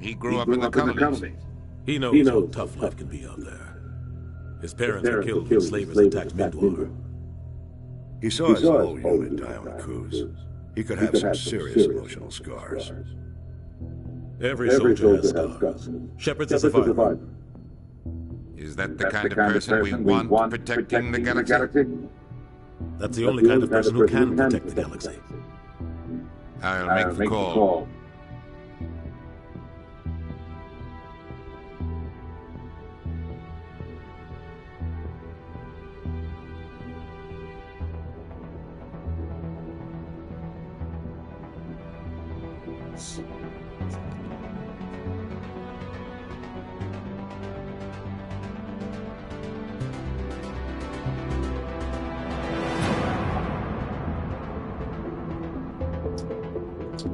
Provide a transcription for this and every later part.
He grew up in the colonies. He knows how tough life can be out there. His parents were killed when slavers attacked Mindwar. He saw his whole unit die on a cruise. He could have some serious emotional scars. Every soldier has scars. Shepard's a survivor. Is that the kind of person we want protecting the galaxy? That's the only kind of person who can protect the galaxy. I'll make the call.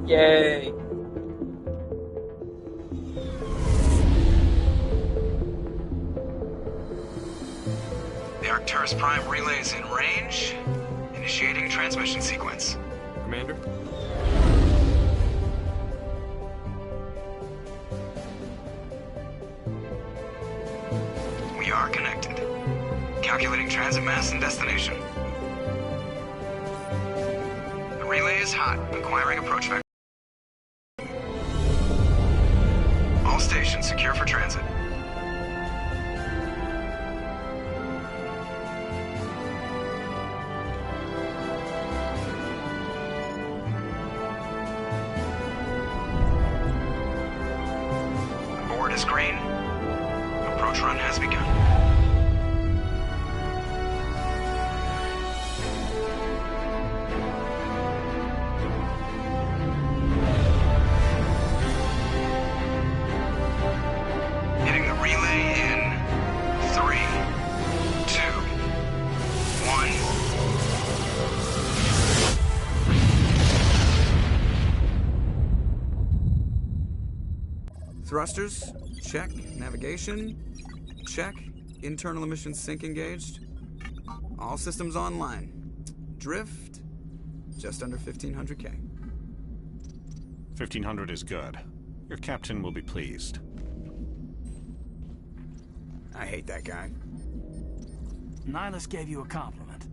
Yay! The Arcturus Prime relay is in range. Initiating transmission sequence. Commander? We are connected. Calculating transit mass and destination. The relay is hot, acquiring approach vector. All stations secure for transit. Board is green. Approach run has begun. Hitting the relay in 3, 2, 1. Thrusters, check. Navigation, check. Internal emissions sync engaged. All systems online. Drift, just under 1500K. 1500 is good. Your captain will be pleased. I hate that guy. Nihilus gave you a compliment.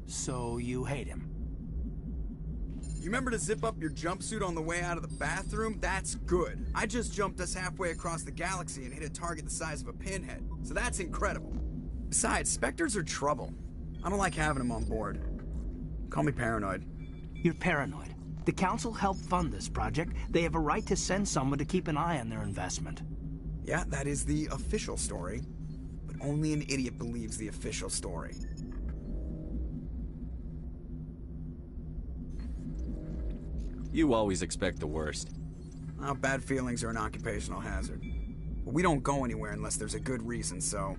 So you hate him. You remember to zip up your jumpsuit on the way out of the bathroom? That's good. I just jumped us halfway across the galaxy and hit a target the size of a pinhead. So that's incredible. Besides, Spectres are trouble. I don't like having them on board. Call me paranoid. You're paranoid. The Council helped fund this project. They have a right to send someone to keep an eye on their investment. Yeah, that is the official story. But only an idiot believes the official story. You always expect the worst. Well, bad feelings are an occupational hazard. But we don't go anywhere unless there's a good reason, so...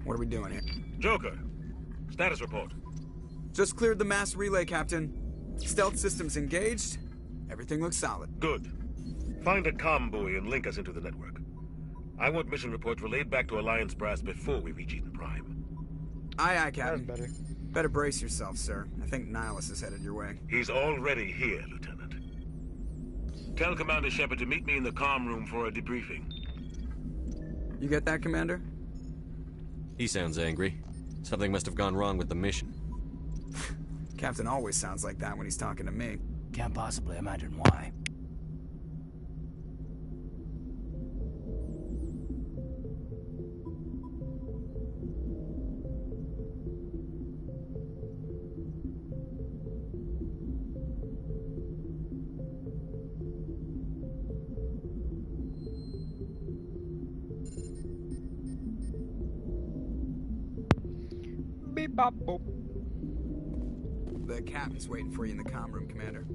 What are we doing here? Joker, status report. Just cleared the mass relay, Captain. Stealth systems engaged. Everything looks solid. Good. Find a comm buoy and link us into the network. I want mission reports relayed back to Alliance brass before we reach Eden Prime. Aye, aye, Captain. Better brace yourself, sir. I think Nihilus is headed your way. He's already here, Lieutenant. Tell Commander Shepard to meet me in the comm room for a debriefing. You get that, Commander? He sounds angry. Something must have gone wrong with the mission. Captain always sounds like that when he's talking to me. Can't possibly imagine why. Beep bop boop. The captain's waiting for you in the comm room, Commander.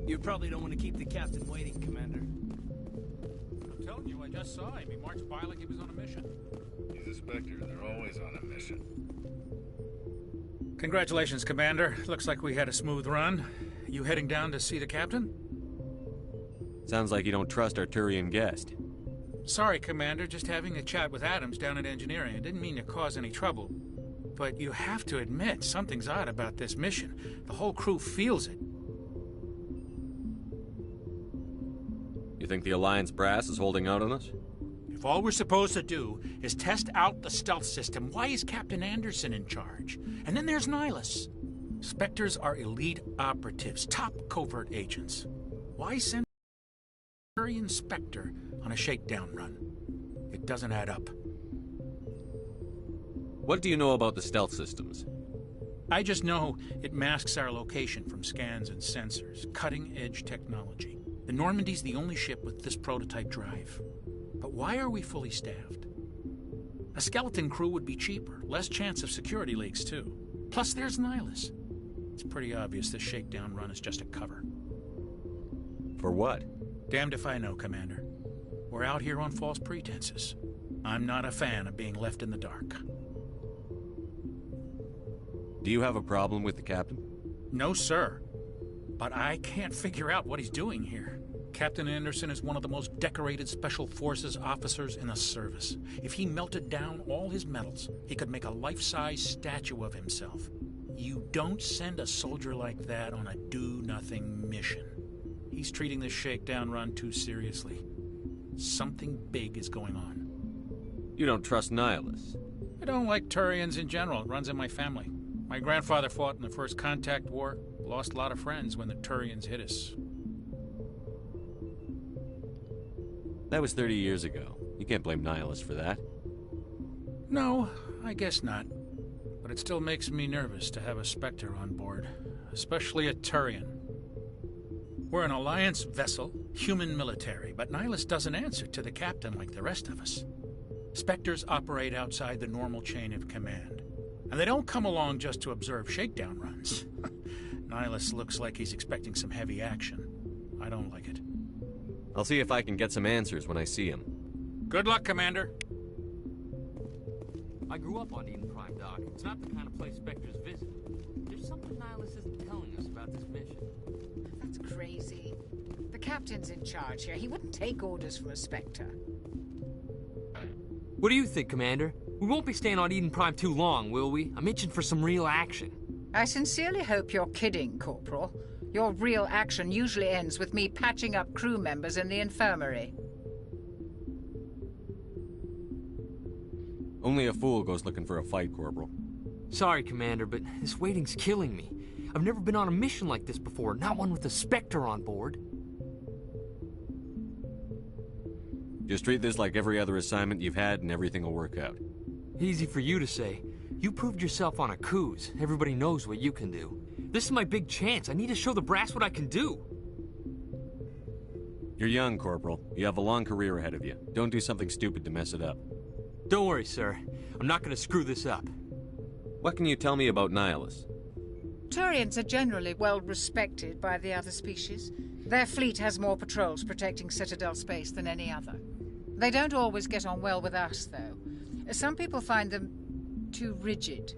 You probably don't want to keep the captain waiting, Commander. I'm telling you, I just saw him. He marched by like he was on a mission. He's a Spectre. They're always on a mission. Congratulations, Commander. Looks like we had a smooth run. You heading down to see the captain? Sounds like you don't trust our Turian guest. Sorry, Commander. Just having a chat with Adams down at engineering. I didn't mean to cause any trouble. But you have to admit, something's odd about this mission. The whole crew feels it. You think the Alliance brass is holding out on us? If all we're supposed to do is test out the stealth system, why is Captain Anderson in charge? And then there's Nihilus. Spectres are elite operatives, top covert agents. Why send Turian Spectre on a shakedown run? It doesn't add up. What do you know about the stealth systems? I just know it masks our location from scans and sensors. Cutting-edge technology. The Normandy's the only ship with this prototype drive. But why are we fully staffed? A skeleton crew would be cheaper, less chance of security leaks too. Plus there's Nihilus. It's pretty obvious this shakedown run is just a cover. For what? Damned if I know, Commander. We're out here on false pretenses. I'm not a fan of being left in the dark. Do you have a problem with the captain? No, sir. But I can't figure out what he's doing here. Captain Anderson is one of the most decorated Special Forces officers in the service. If he melted down all his medals, he could make a life-size statue of himself. You don't send a soldier like that on a do-nothing mission. He's treating this shakedown run too seriously. Something big is going on. You don't trust Nihilus? I don't like Turians in general. It runs in my family. My grandfather fought in the First Contact War, lost a lot of friends when the Turians hit us. That was 30 years ago. You can't blame Nihilus for that. No, I guess not. But it still makes me nervous to have a Spectre on board, especially a Turian. We're an Alliance vessel, human military, but Nihilus doesn't answer to the captain like the rest of us. Spectres operate outside the normal chain of command. And they don't come along just to observe shakedown runs. Nihilus looks like he's expecting some heavy action. I don't like it. I'll see if I can get some answers when I see him. Good luck, Commander. I grew up on Eden Prime, Doc. It's not the kind of place Spectres visit. There's something Nihilus isn't telling us about this mission. That's crazy. The captain's in charge here. He wouldn't take orders from a Spectre. What do you think, Commander? We won't be staying on Eden Prime too long, will we? I'm itching for some real action. I sincerely hope you're kidding, Corporal. Your real action usually ends with me patching up crew members in the infirmary. Only a fool goes looking for a fight, Corporal. Sorry, Commander, but this waiting's killing me. I've never been on a mission like this before, not one with a Spectre on board. Just treat this like every other assignment you've had and everything will work out. Easy for you to say. You proved yourself on a cruise. Everybody knows what you can do. This is my big chance. I need to show the brass what I can do. You're young, Corporal. You have a long career ahead of you. Don't do something stupid to mess it up. Don't worry, sir. I'm not going to screw this up. What can you tell me about Nihilus? Turians are generally well respected by the other species. Their fleet has more patrols protecting Citadel space than any other. They don't always get on well with us, though. Some people find them too rigid.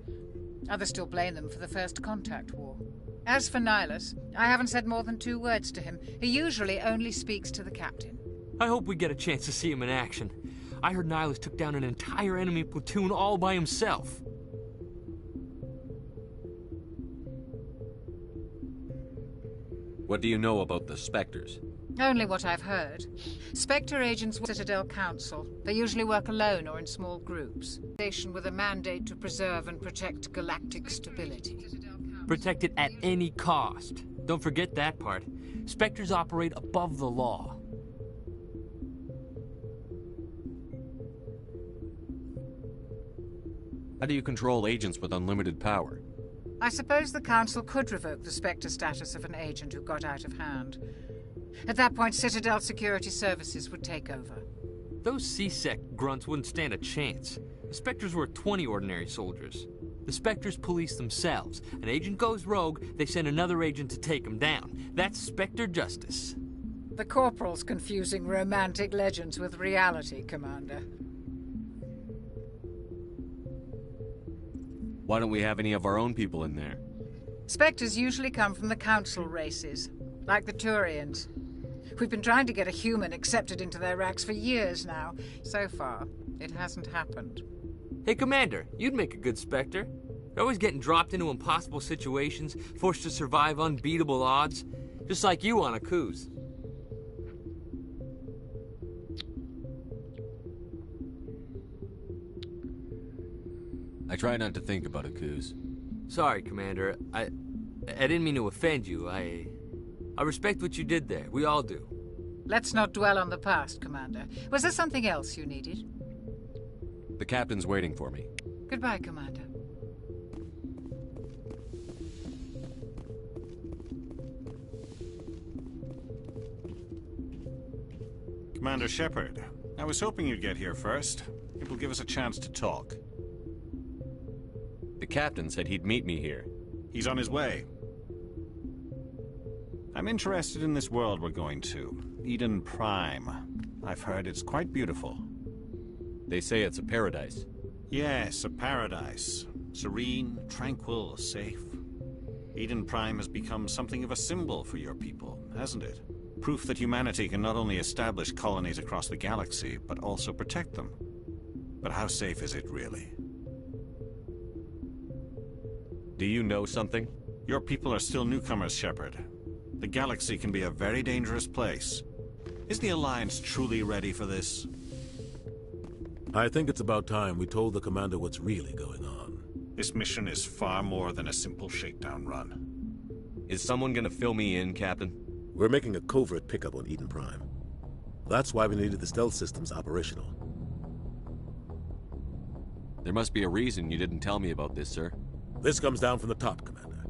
Others still blame them for the First Contact War. As for Nihilus, I haven't said more than 2 words to him. He usually only speaks to the captain. I hope we get a chance to see him in action. I heard Nihilus took down an entire enemy platoon all by himself. What do you know about the Spectres? Only what I've heard. Spectre agents with Citadel Council. They usually work alone or in small groups. Station with a mandate to preserve and protect galactic stability. Protect it at any cost. Don't forget that part. Spectres operate above the law. How do you control agents with unlimited power? I suppose the Council could revoke the Spectre status of an agent who got out of hand. At that point, Citadel Security Services would take over. Those C-Sec grunts wouldn't stand a chance. The Spectres were 20 ordinary soldiers. The Spectres police themselves. An agent goes rogue, they send another agent to take him down. That's Spectre justice. The Corporal's confusing romantic legends with reality, Commander. Why don't we have any of our own people in there? Spectres usually come from the Council races, like the Turians. We've been trying to get a human accepted into their ranks for years now. So far, it hasn't happened. Hey, Commander, you'd make a good Spectre. You're always getting dropped into impossible situations, forced to survive unbeatable odds, just like you on a cruise. I try not to think about it, Coos. Sorry, Commander. I didn't mean to offend you. I respect what you did there. We all do. Let's not dwell on the past, Commander. Was there something else you needed? The captain's waiting for me. Goodbye, Commander. Commander Shepard, I was hoping you'd get here first. It will give us a chance to talk. The captain said he'd meet me here. He's on his way. I'm interested in this world we're going to, Eden Prime. I've heard it's quite beautiful. They say it's a paradise. Yes, a paradise. Serene, tranquil, safe. Eden Prime has become something of a symbol for your people, hasn't it? Proof that humanity can not only establish colonies across the galaxy, but also protect them. But how safe is it really? Do you know something? Your people are still newcomers, Shepard. The galaxy can be a very dangerous place. Is the Alliance truly ready for this? I think it's about time we told the Commander what's really going on. This mission is far more than a simple shakedown run. Is someone gonna fill me in, Captain? We're making a covert pickup on Eden Prime. That's why we needed the stealth systems operational. There must be a reason you didn't tell me about this, sir. This comes down from the top, Commander.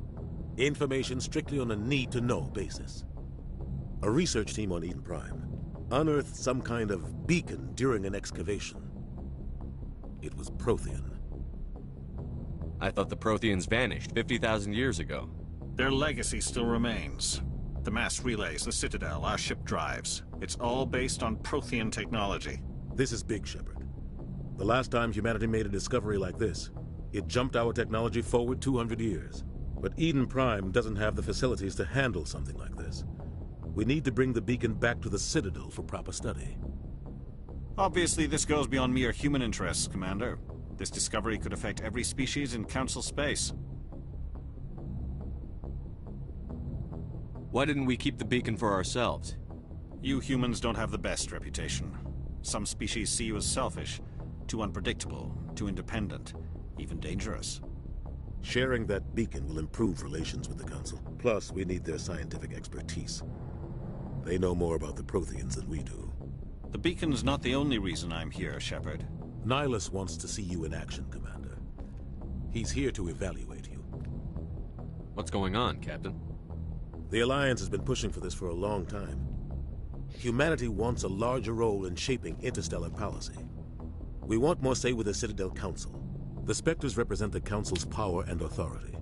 Information strictly on a need-to-know basis. A research team on Eden Prime unearthed some kind of beacon during an excavation. It was Prothean. I thought the Protheans vanished 50,000 years ago. Their legacy still remains. The mass relays, the Citadel, our ship drives. It's all based on Prothean technology. This is big, Shepard. The last time humanity made a discovery like this, it jumped our technology forward 200 years. But Eden Prime doesn't have the facilities to handle something like this. We need to bring the beacon back to the Citadel for proper study. Obviously, this goes beyond mere human interests, Commander. This discovery could affect every species in Council space. Why didn't we keep the beacon for ourselves? You humans don't have the best reputation. Some species see you as selfish, too unpredictable, too independent, even dangerous. Sharing that beacon will improve relations with the Council. Plus, we need their scientific expertise. They know more about the Protheans than we do. The beacon's not the only reason I'm here, Shepard. Nihilus wants to see you in action, Commander. He's here to evaluate you. What's going on, Captain? The Alliance has been pushing for this for a long time. Humanity wants a larger role in shaping interstellar policy. We want more say with the Citadel Council. The Spectres represent the Council's power and authority.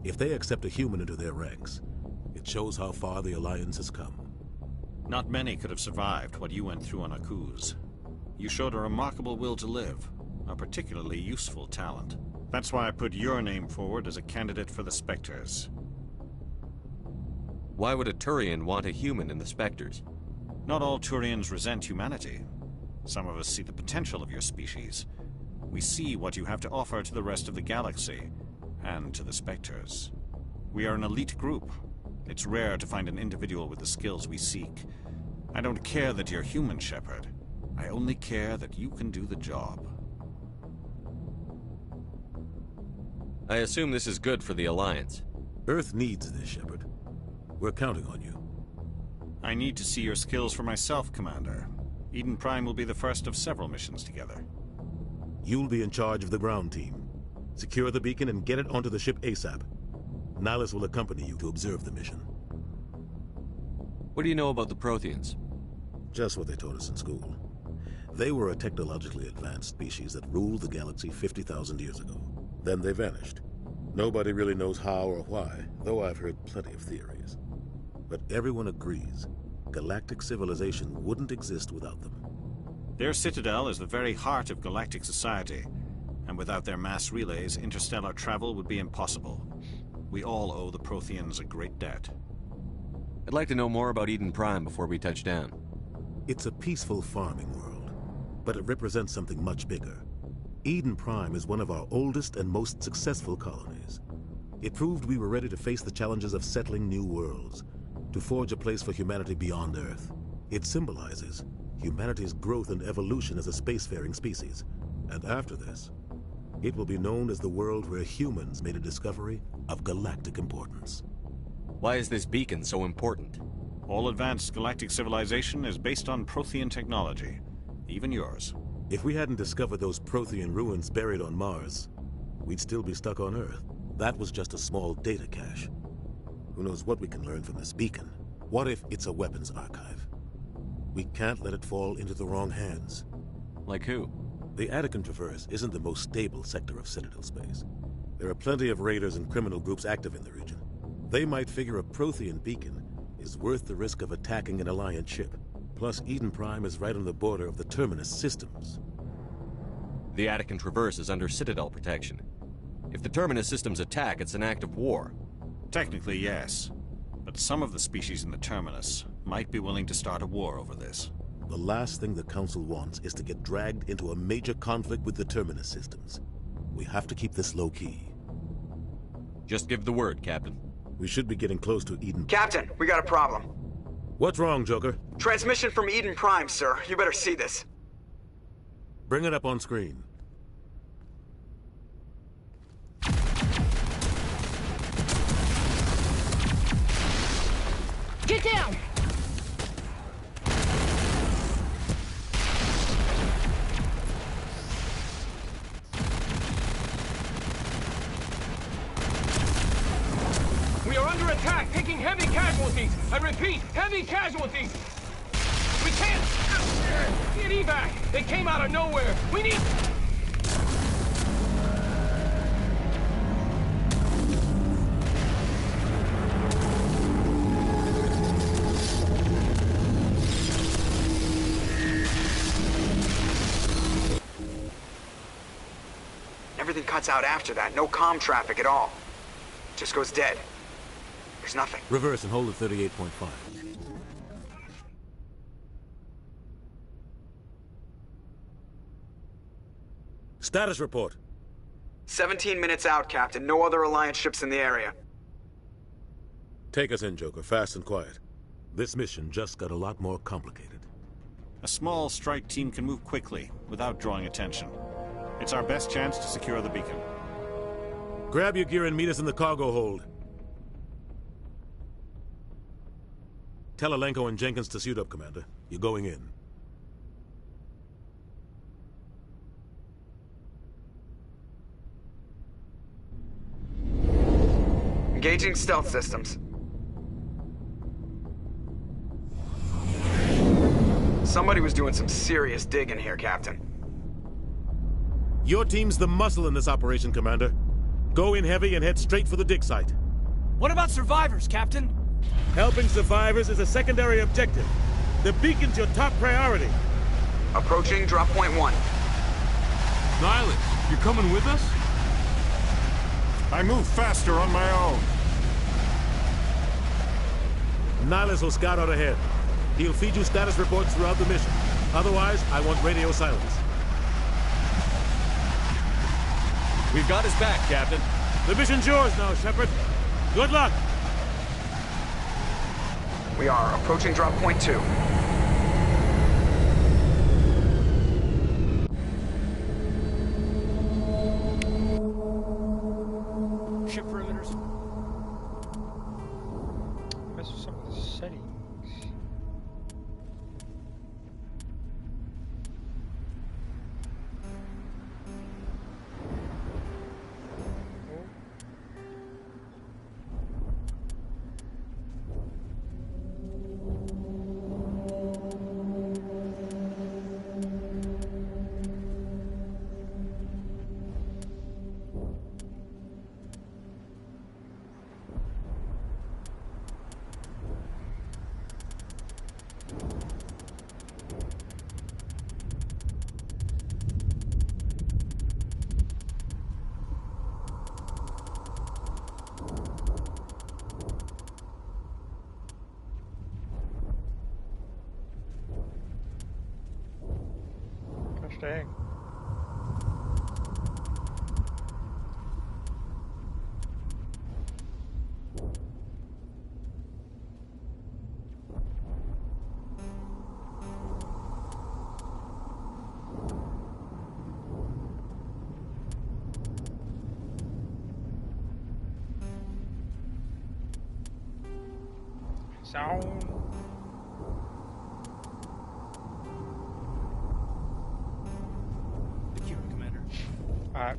If they accept a human into their ranks, it shows how far the Alliance has come. Not many could have survived what you went through on Akuz. You showed a remarkable will to live, a particularly useful talent. That's why I put your name forward as a candidate for the Spectres. Why would a Turian want a human in the Spectres? Not all Turians resent humanity. Some of us see the potential of your species. We see what you have to offer to the rest of the galaxy, and to the Spectres. We are an elite group. It's rare to find an individual with the skills we seek. I don't care that you're human, Shepard. I only care that you can do the job. I assume this is good for the Alliance. Earth needs this, Shepard. We're counting on you. I need to see your skills for myself, Commander. Eden Prime will be the first of several missions together. You'll be in charge of the ground team. Secure the beacon and get it onto the ship ASAP. Nihilus will accompany you to observe the mission. What do you know about the Protheans? Just what they taught us in school. They were a technologically advanced species that ruled the galaxy 50,000 years ago. Then they vanished. Nobody really knows how or why, though I've heard plenty of theories. But everyone agrees, galactic civilization wouldn't exist without them. Their citadel is the very heart of galactic society, and without their mass relays, interstellar travel would be impossible. We all owe the Protheans a great debt. I'd like to know more about Eden Prime before we touch down. It's a peaceful farming world, but it represents something much bigger. Eden Prime is one of our oldest and most successful colonies. It proved we were ready to face the challenges of settling new worlds, to forge a place for humanity beyond Earth. It symbolizes humanity's growth and evolution as a spacefaring species. And after this, It will be known as the world where humans made a discovery of galactic importance. Why is this beacon so important? All advanced galactic civilization is based on Prothean technology. Even yours. If we hadn't discovered those Prothean ruins buried on Mars, we'd still be stuck on Earth. That was just a small data cache. Who knows what we can learn from this beacon? What if it's a weapons archive? We can't let it fall into the wrong hands. Like who? The Attican Traverse isn't the most stable sector of Citadel space. There are plenty of raiders and criminal groups active in the region. They might figure a Prothean beacon is worth the risk of attacking an Alliance ship. Plus, Eden Prime is right on the border of the Terminus systems. The Attican Traverse is under Citadel protection. If the Terminus systems attack, it's an act of war. Technically, yes. But some of the species in the Terminus might be willing to start a war over this. The last thing the Council wants is to get dragged into a major conflict with the Terminus systems. We have to keep this low-key. Just give the word, Captain. We should be getting close to Eden. Captain, we got a problem. What's wrong, Joker? Transmission from Eden Prime, sir. You better see this. Bring it up on screen. Get down! We are under attack, taking heavy casualties. I repeat, heavy casualties. We can't get evac. They came out of nowhere. We need... Everything cuts out after that. No comm traffic at all. Just goes dead. There's nothing. Reverse and hold at 38.5. Status report. 17 minutes out, Captain. No other Alliance ships in the area. Take us in, Joker. Fast and quiet. This mission just got a lot more complicated. A small strike team can move quickly, without drawing attention. It's our best chance to secure the beacon. Grab your gear and meet us in the cargo hold. Tell Alenko and Jenkins to suit up, Commander. You're going in. Engaging stealth systems. Somebody was doing some serious digging here, Captain. Your team's the muscle in this operation, Commander. Go in heavy and head straight for the dig site. What about survivors, Captain? Helping survivors is a secondary objective. The beacon's your top priority. Approaching drop point 1. Nihilus, you coming with us? I move faster on my own. Nihilus will scout out ahead. He'll feed you status reports throughout the mission. Otherwise, I want radio silence. We've got his back, Captain. The mission's yours now, Shepard. Good luck. We are approaching drop point 2. Ship perimeters. Mess with some of the settings. Dang. Sound. Secure, Commander. Alright.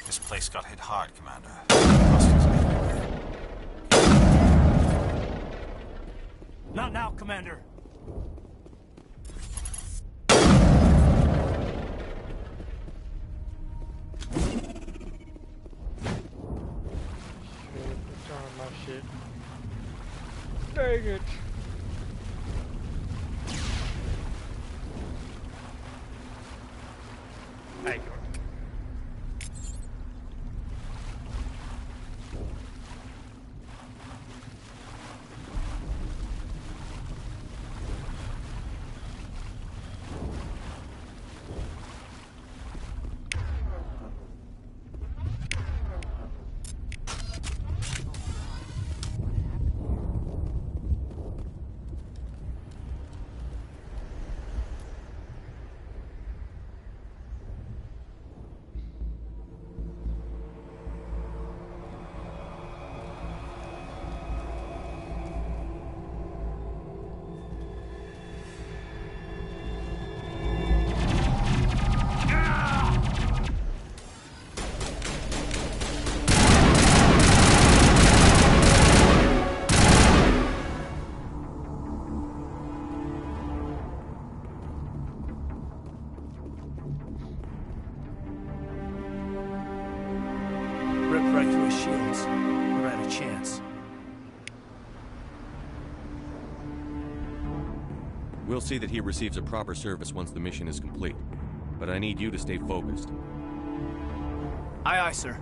This place got hit hard, Commander. Not now, Commander. Shit. Dang it. There you go. Ripped right through his shields. We're out of chance. We'll see that he receives a proper service once the mission is complete. But I need you to stay focused. Aye, aye, sir.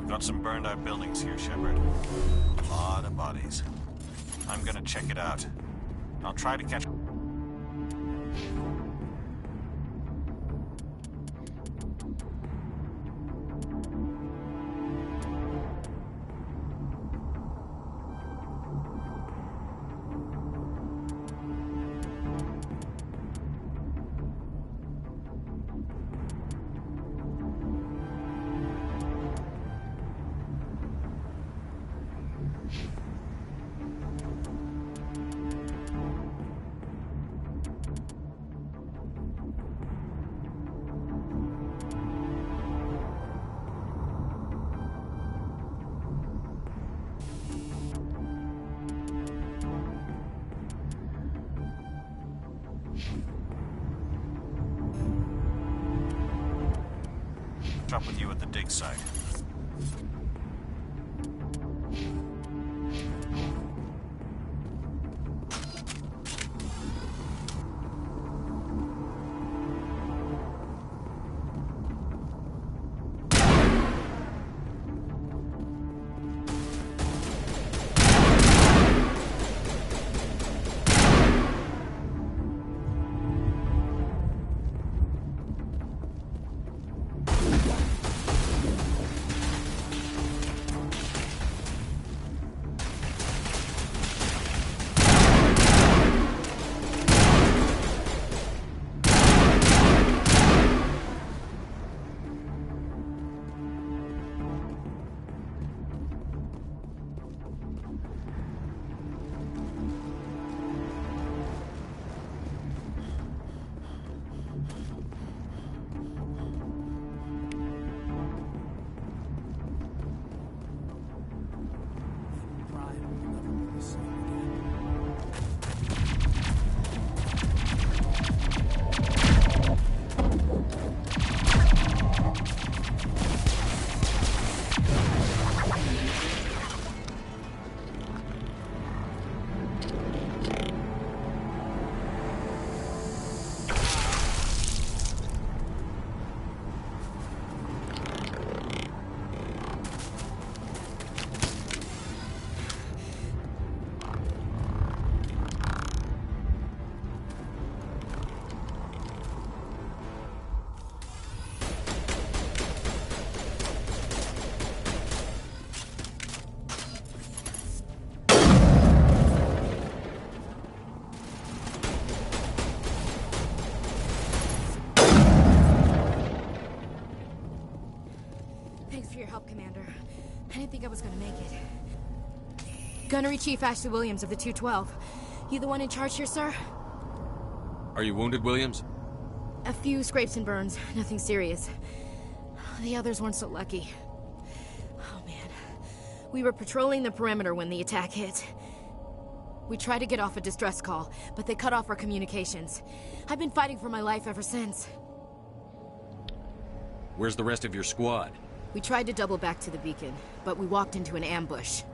Got some burned out buildings here, Shepard. A lot of bodies. I'm gonna check it out. I'll try to catch... Drop with you at the dig site. help, Commander. I didn't think I was gonna make it. Gunnery Chief Ashley Williams of the 212. You the one in charge here, sir? Are you wounded, Williams? A few scrapes and burns, nothing serious. The others weren't so lucky. Oh man. We were patrolling the perimeter when the attack hit. We tried to get off a distress call, but they cut off our communications. I've been fighting for my life ever since. Where's the rest of your squad? We tried to double back to the beacon, but we walked into an ambush.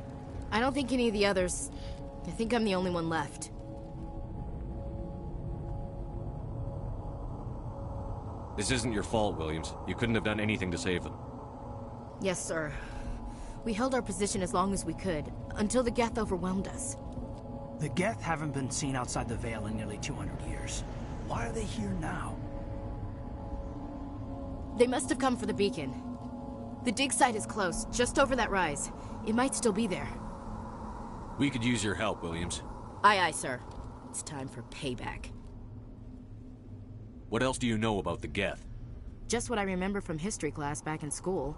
I don't think any of the others... I think I'm the only one left. This isn't your fault, Williams. You couldn't have done anything to save them. Yes, sir. We held our position as long as we could, until the Geth overwhelmed us. The Geth haven't been seen outside the Veil in nearly 200 years. Why are they here now? They must have come for the beacon. The dig site is close, just over that rise. It might still be there. We could use your help, Williams. Aye, aye, sir. It's time for payback. What else do you know about the Geth? Just what I remember from history class back in school.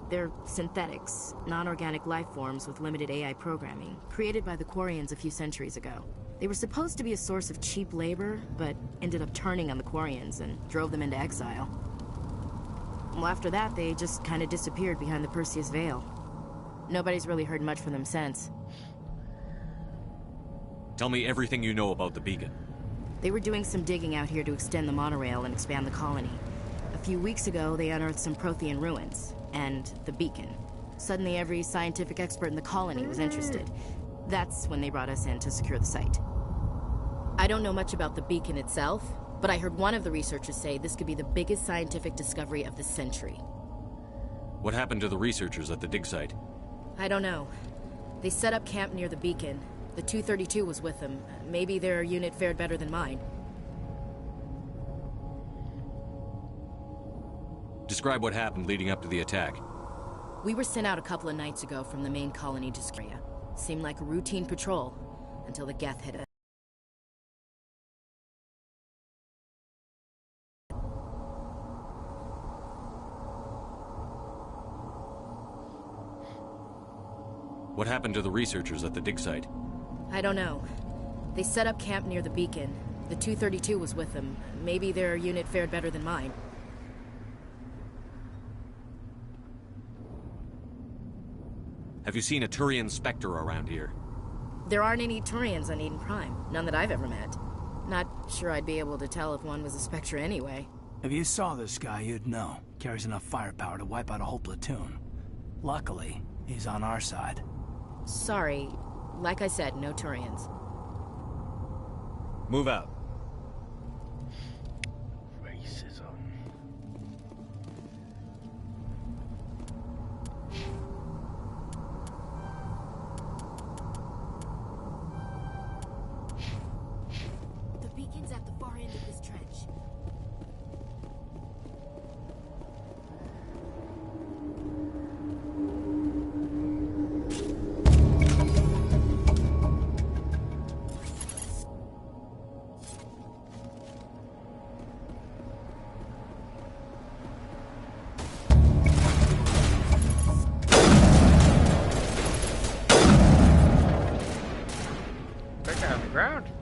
They're synthetics, non-organic life forms with limited AI programming, created by the Quarians a few centuries ago. They were supposed to be a source of cheap labor, but ended up turning on the Quarians and drove them into exile. Well, after that, they just kind of disappeared behind the Perseus Veil. Nobody's really heard much from them since. Tell me everything you know about the beacon. They were doing some digging out here to extend the monorail and expand the colony. A few weeks ago, they unearthed some Prothean ruins, and the beacon. Suddenly, every scientific expert in the colony was interested. That's when they brought us in to secure the site. I don't know much about the beacon itself, but I heard one of the researchers say this could be the biggest scientific discovery of the century. What happened to the researchers at the dig site? I don't know. They set up camp near the beacon. The 232 was with them. Maybe their unit fared better than mine. Describe what happened leading up to the attack. We were sent out a couple of nights ago from the main colony to Skria. Seemed like a routine patrol, until the Geth hit us. What happened to the researchers at the dig site? I don't know. They set up camp near the beacon. The 232 was with them. Maybe their unit fared better than mine. Have you seen a Turian Spectre around here? There aren't any Turians on Eden Prime. None that I've ever met. Not sure I'd be able to tell if one was a Spectre anyway. If you saw this guy, you'd know. Carries enough firepower to wipe out a whole platoon. Luckily, he's on our side. Sorry. Like I said, no Turians. Move out. Racism. The beacon's at the far end of this trench. Ground.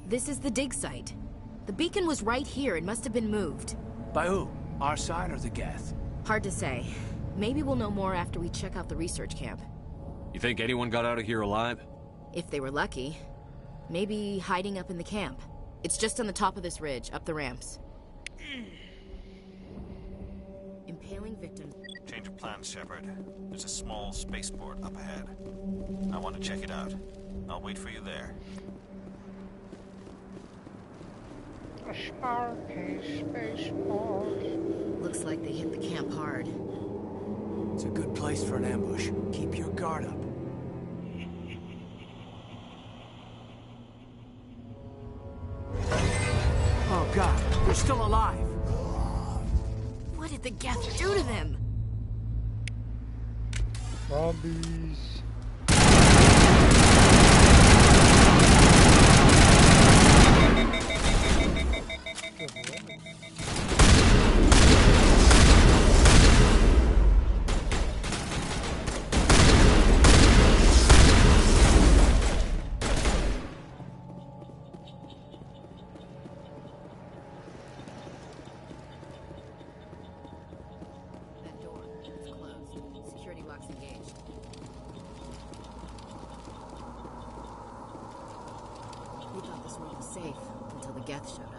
This is the dig site. The beacon was right here. It must have been moved. By who? Our side or the Geth? Hard to say. Maybe we'll know more after we check out the research camp. You think anyone got out of here alive? If they were lucky. Maybe hiding up in the camp. It's just on the top of this ridge, up the ramps. Impaling victims. Change of plans, Shepard. There's a small spaceport up ahead. I want to check it out. I'll wait for you there. A Sparky spaceport. Looks like they hit the camp hard. It's a good place for an ambush. Keep your guard up. Oh God, they're still alive. What did the Geth do to them? Zombies. That door is closed. Security locks engaged. We thought this world was safe until the Geth showed up.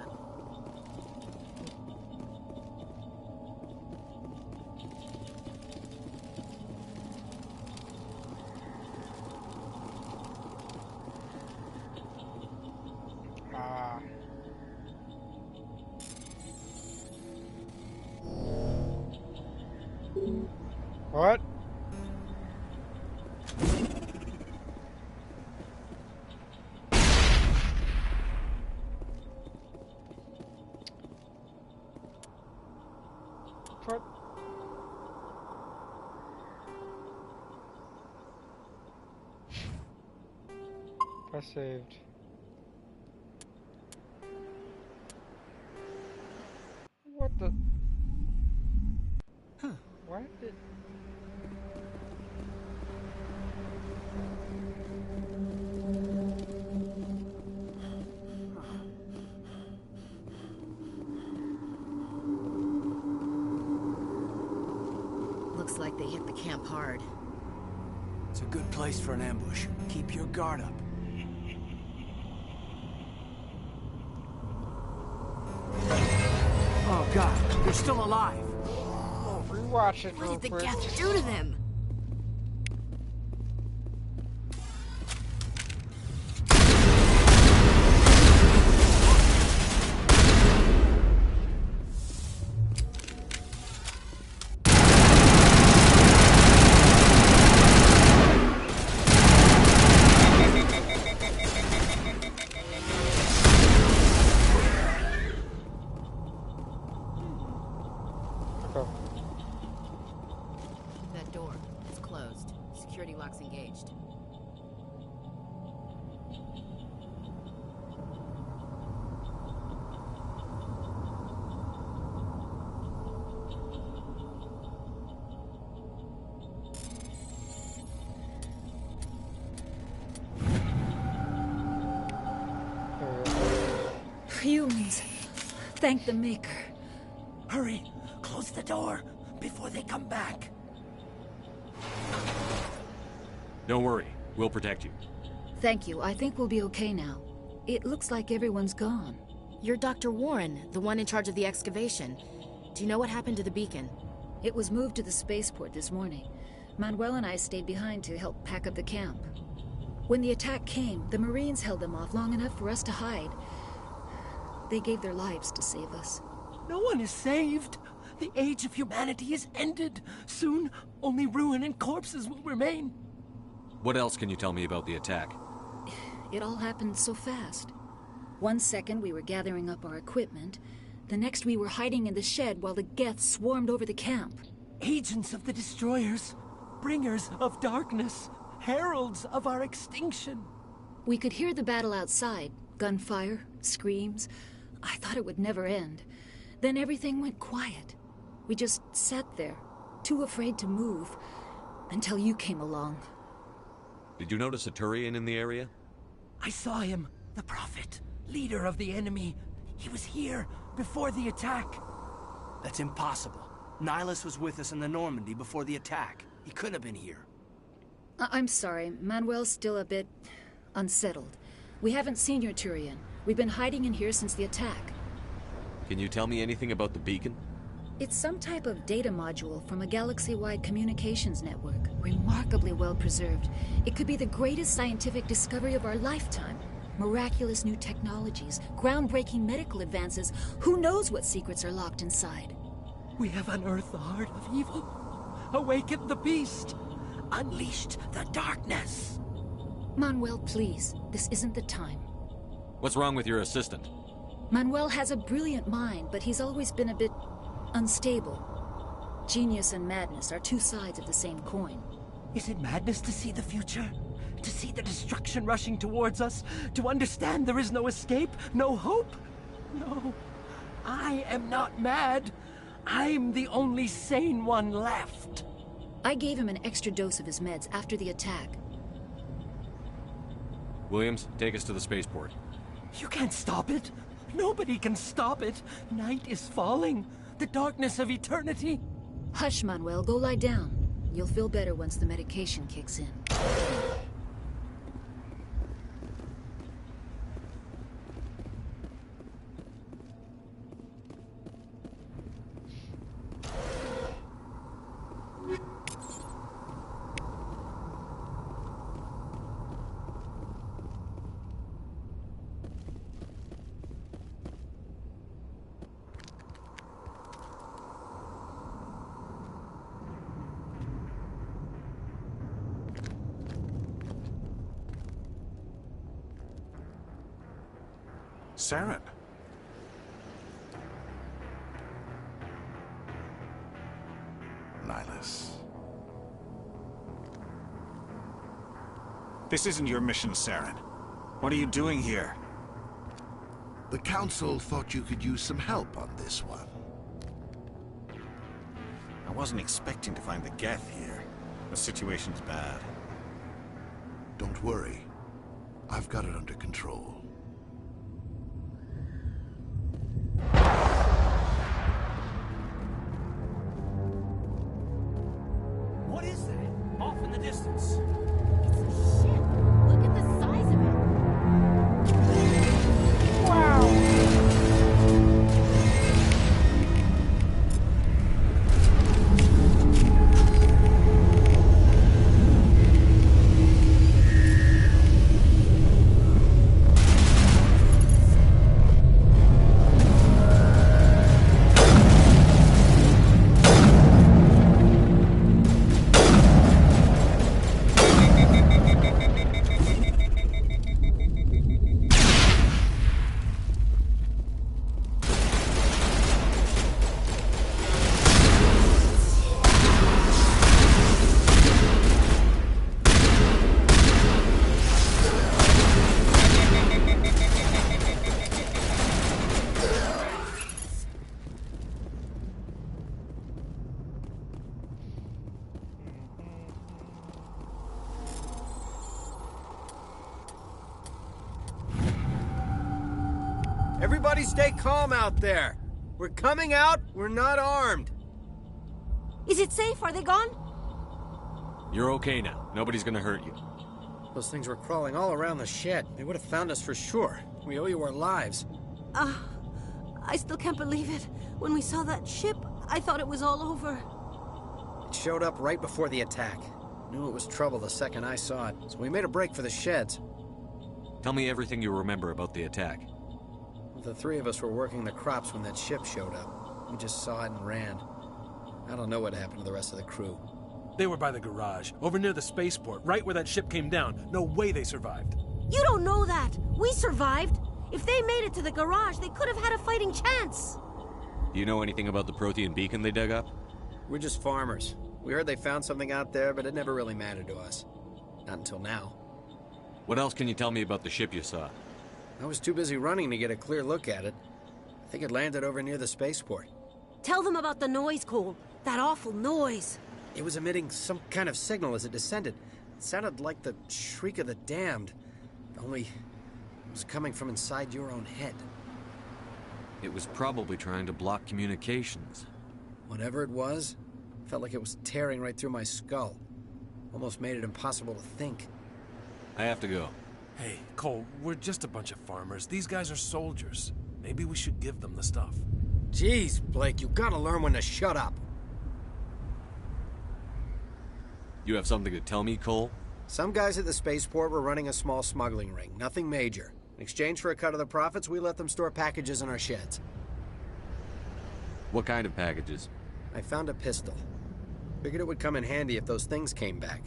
What? What? I saved. What the? Huh. Why did? Looks like they hit the camp hard. It's a good place for an ambush. Keep your guard up. Oh God, they're still alive. Oh, rewatch it real What did the quick. Geth do to them? That door is closed. Security locks engaged. Humans. Thank the Maker. Hurry! Close the door before they come back. Don't worry. We'll protect you. Thank you. I think we'll be okay now. It looks like everyone's gone. You're Dr. Warren, the one in charge of the excavation. Do you know what happened to the beacon? It was moved to the spaceport this morning. Manuel and I stayed behind to help pack up the camp. When the attack came, the Marines held them off long enough for us to hide. They gave their lives to save us. No one is saved. The age of humanity is ended. Soon, only ruin and corpses will remain. What else can you tell me about the attack? It all happened so fast. 1 second we were gathering up our equipment. The next we were hiding in the shed while the Geth swarmed over the camp. Agents of the Destroyers, bringers of darkness, heralds of our extinction. We could hear the battle outside. Gunfire, screams. I thought it would never end. Then everything went quiet. We just sat there, too afraid to move, until you came along. Did you notice a Turian in the area? I saw him, the Prophet, leader of the enemy. He was here before the attack. That's impossible. Nihilus was with us in the Normandy before the attack. He couldn't have been here. I'm sorry. Manuel's still a bit unsettled. We haven't seen your Turian. We've been hiding in here since the attack. Can you tell me anything about the beacon? It's some type of data module from a galaxy-wide communications network. Remarkably well preserved. It could be the greatest scientific discovery of our lifetime. Miraculous new technologies, groundbreaking medical advances. Who knows what secrets are locked inside? We have unearthed the heart of evil, awakened the beast, unleashed the darkness. Manuel, please. This isn't the time. What's wrong with your assistant? Manuel has a brilliant mind, but he's always been a bit unstable. Genius and madness are two sides of the same coin. Is it madness to see the future? To see the destruction rushing towards us? To understand there is no escape? No hope? No. I am not mad. I'm the only sane one left. I gave him an extra dose of his meds after the attack. Williams, take us to the spaceport. You can't stop it. Nobody can stop it. Night is falling. The darkness of eternity. Hush, Manuel. Go lie down. You'll feel better once the medication kicks in. Saren. Nihlus. This isn't your mission, Saren. What are you doing here? The Council thought you could use some help on this one. I wasn't expecting to find the Geth here. The situation's bad. Don't worry. I've got it under control. What is that? Off in the distance. It's a ship. Look at the size of it. Wow. Everybody stay calm out there. We're coming out, we're not armed. Is it safe? Are they gone? You're okay now. Nobody's gonna hurt you. Those things were crawling all around the shed. They would have found us for sure. We owe you our lives. I still can't believe it. When we saw that ship, I thought it was all over. It showed up right before the attack. Knew it was trouble the second I saw it, so we made a break for the sheds. Tell me everything you remember about the attack. The three of us were working the crops when that ship showed up. We just saw it and ran. I don't know what happened to the rest of the crew. They were by the garage, over near the spaceport, right where that ship came down. No way they survived. You don't know that. We survived. If they made it to the garage, they could have had a fighting chance. Do you know anything about the Prothean beacon they dug up? We're just farmers. We heard they found something out there, but it never really mattered to us. Not until now. What else can you tell me about the ship you saw? I was too busy running to get a clear look at it. I think it landed over near the spaceport. Tell them about the noise, Cole. That awful noise. It was emitting some kind of signal as it descended. It sounded like the shriek of the damned. Only it was coming from inside your own head. It was probably trying to block communications. Whatever it was, felt like it was tearing right through my skull. Almost made it impossible to think. I have to go. Hey, Cole, we're just a bunch of farmers. These guys are soldiers. Maybe we should give them the stuff. Jeez, Blake, you gotta learn when to shut up. You have something to tell me, Cole? Some guys at the spaceport were running a small smuggling ring, nothing major. In exchange for a cut of the profits, we let them store packages in our sheds. What kind of packages? I found a pistol. Figured it would come in handy if those things came back.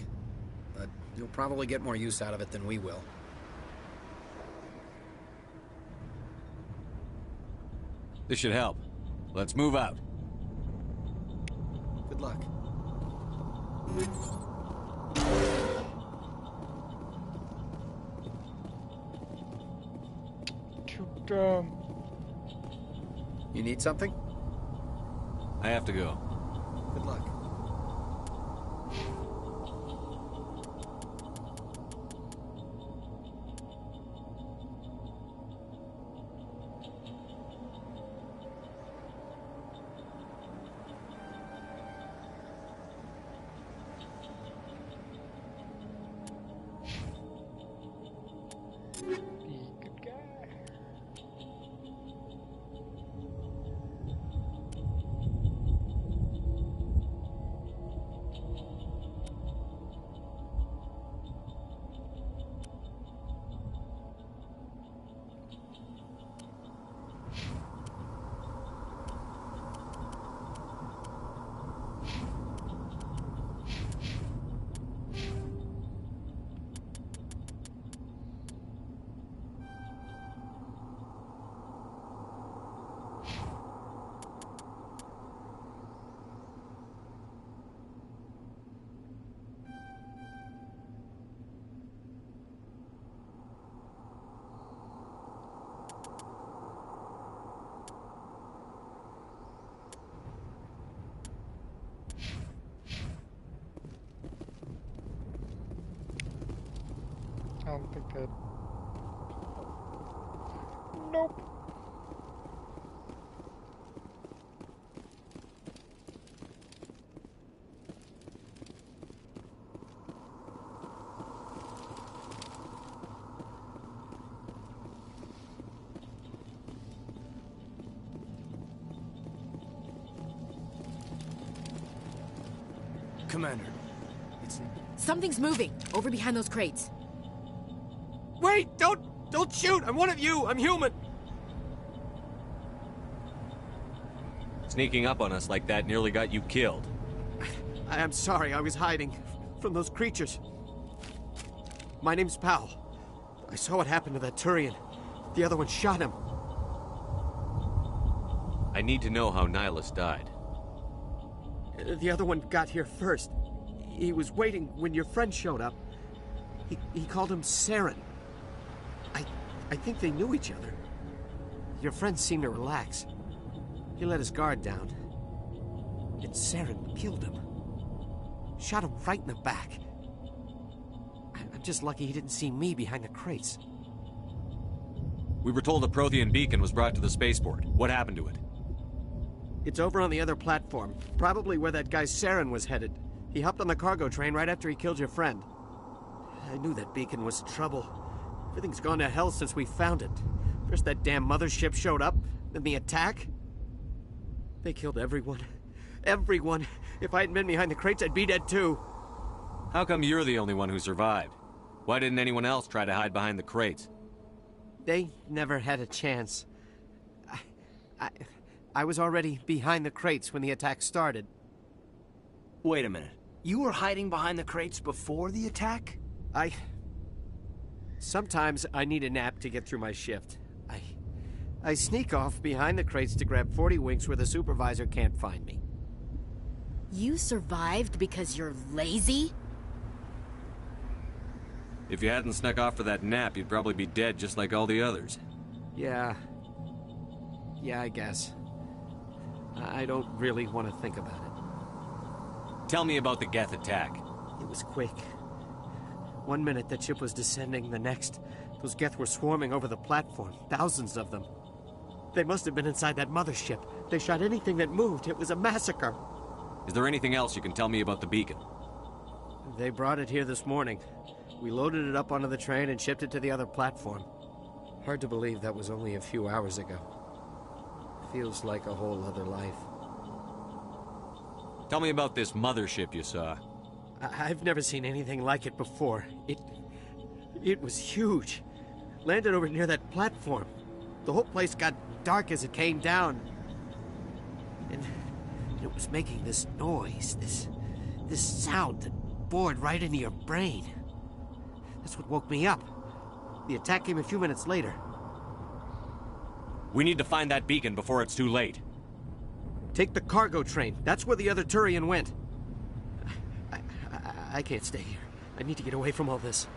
But you'll probably get more use out of it than we will. This should help. Let's move out. Good luck. Too dumb. You need something? I have to go. Good luck. I don't think that... Nope. Commander, Something's moving, over behind those crates. Wait! Don't shoot! I'm one of you! I'm human! Sneaking up on us like that nearly got you killed. I am sorry, I was hiding from those creatures. My name's Powell. I saw what happened to that Turian. The other one shot him. I need to know how Nihilus died. The other one got here first. He was waiting when your friend showed up. He called him Saren. I think they knew each other. Your friend seemed to relax. He let his guard down. And Saren killed him. Shot him right in the back. I'm just lucky he didn't see me behind the crates. We were told a Prothean beacon was brought to the spaceport. What happened to it? It's over on the other platform. Probably where that guy Saren was headed. He hopped on the cargo train right after he killed your friend. I knew that beacon was trouble. Everything's gone to hell since we found it. First that damn mothership showed up, then the attack. They killed everyone. Everyone. If I hadn't been behind the crates, I'd be dead too. How come you're the only one who survived? Why didn't anyone else try to hide behind the crates? They never had a chance. I was already behind the crates when the attack started. Wait a minute. You were hiding behind the crates before the attack? Sometimes I need a nap to get through my shift. I sneak off behind the crates to grab 40 winks where the supervisor can't find me. You survived because you're lazy? If you hadn't snuck off for that nap, you'd probably be dead just like all the others. Yeah, I guess. I don't really want to think about it. Tell me about the Geth attack. It was quick. 1 minute that ship was descending, the next, those Geth were swarming over the platform, thousands of them. They must have been inside that mothership. They shot anything that moved. It was a massacre. Is there anything else you can tell me about the beacon? They brought it here this morning. We loaded it up onto the train and shipped it to the other platform. Hard to believe that was only a few hours ago. Feels like a whole other life. Tell me about this mothership you saw. I've never seen anything like it before. It was huge. Landed over near that platform. The whole place got dark as it came down. And it was making this noise, this sound that bored right into your brain. That's what woke me up. The attack came a few minutes later. We need to find that beacon before it's too late. Take the cargo train. That's where the other Turian went. I can't stay here. I need to get away from all this.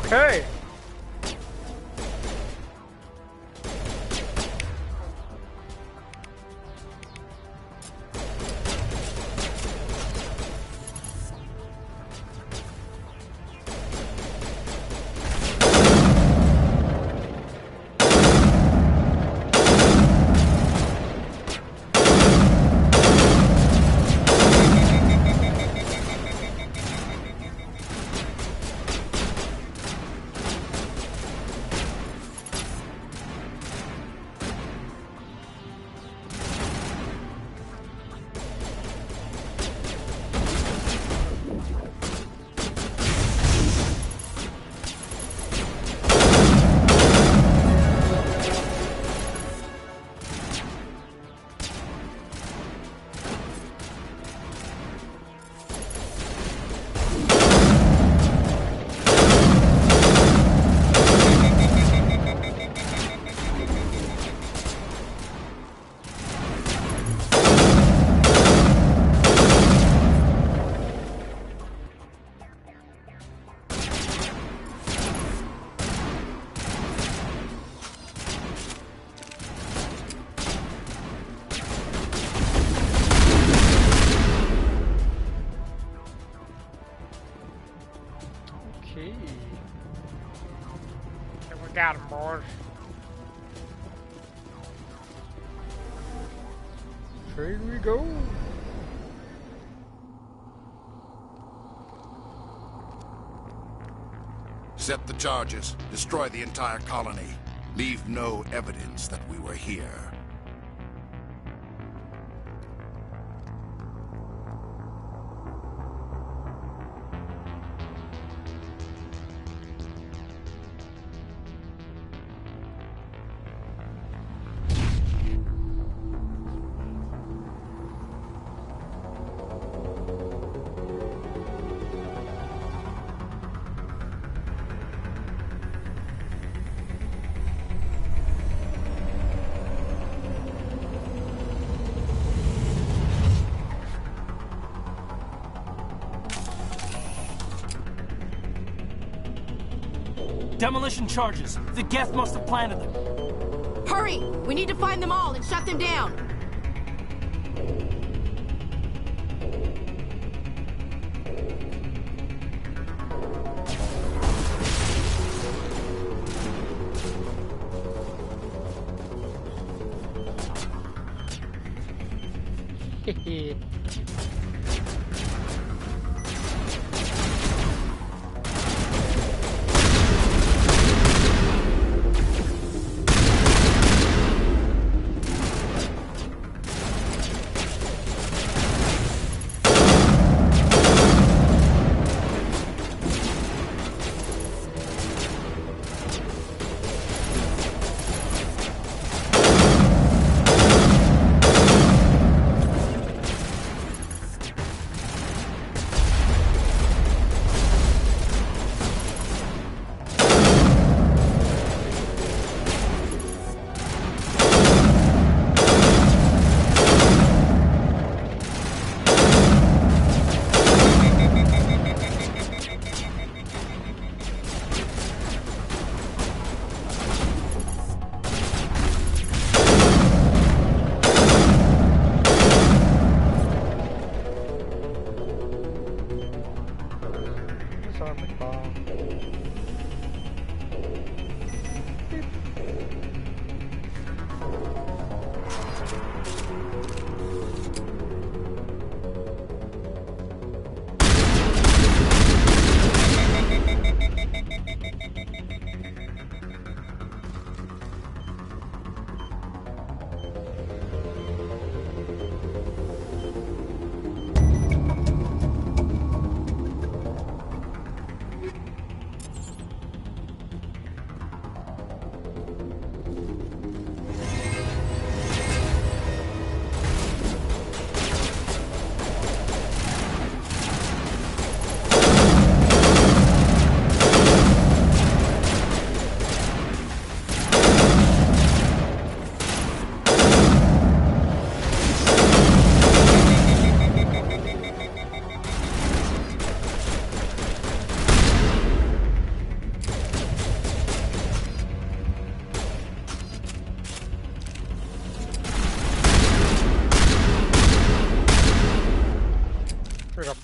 Okay. Okay. And we got him, boys. Here we go. Set the charges. Destroy the entire colony. Leave no evidence that we were here. Demolition charges. The Geth must have planted them. Hurry! We need to find them all and shut them down.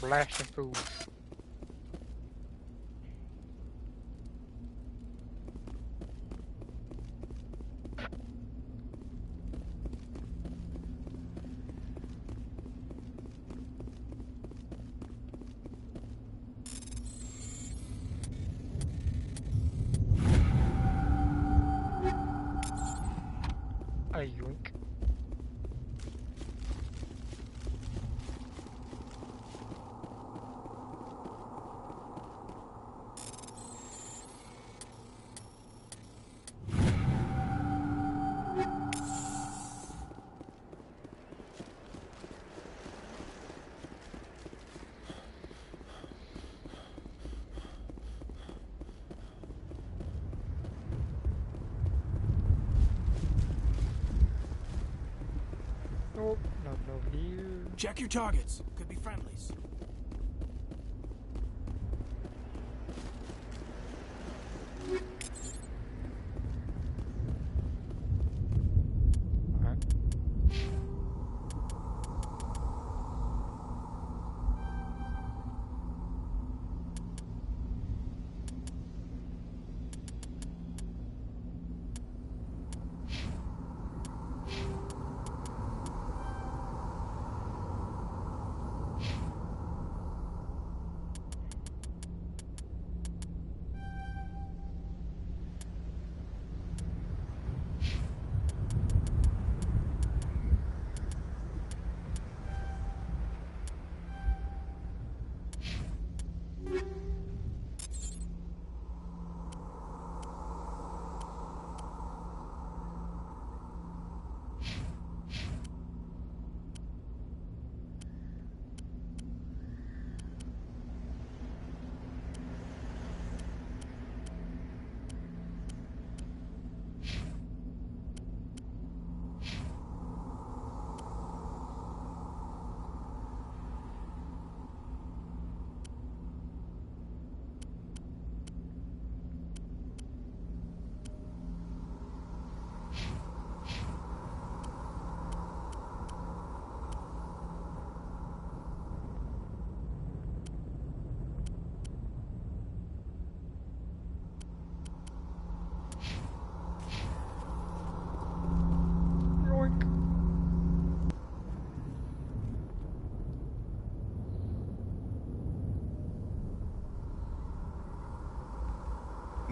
Blasting fools. A yoink. Nope, nothing over here. Check your targets. Could be friendlies.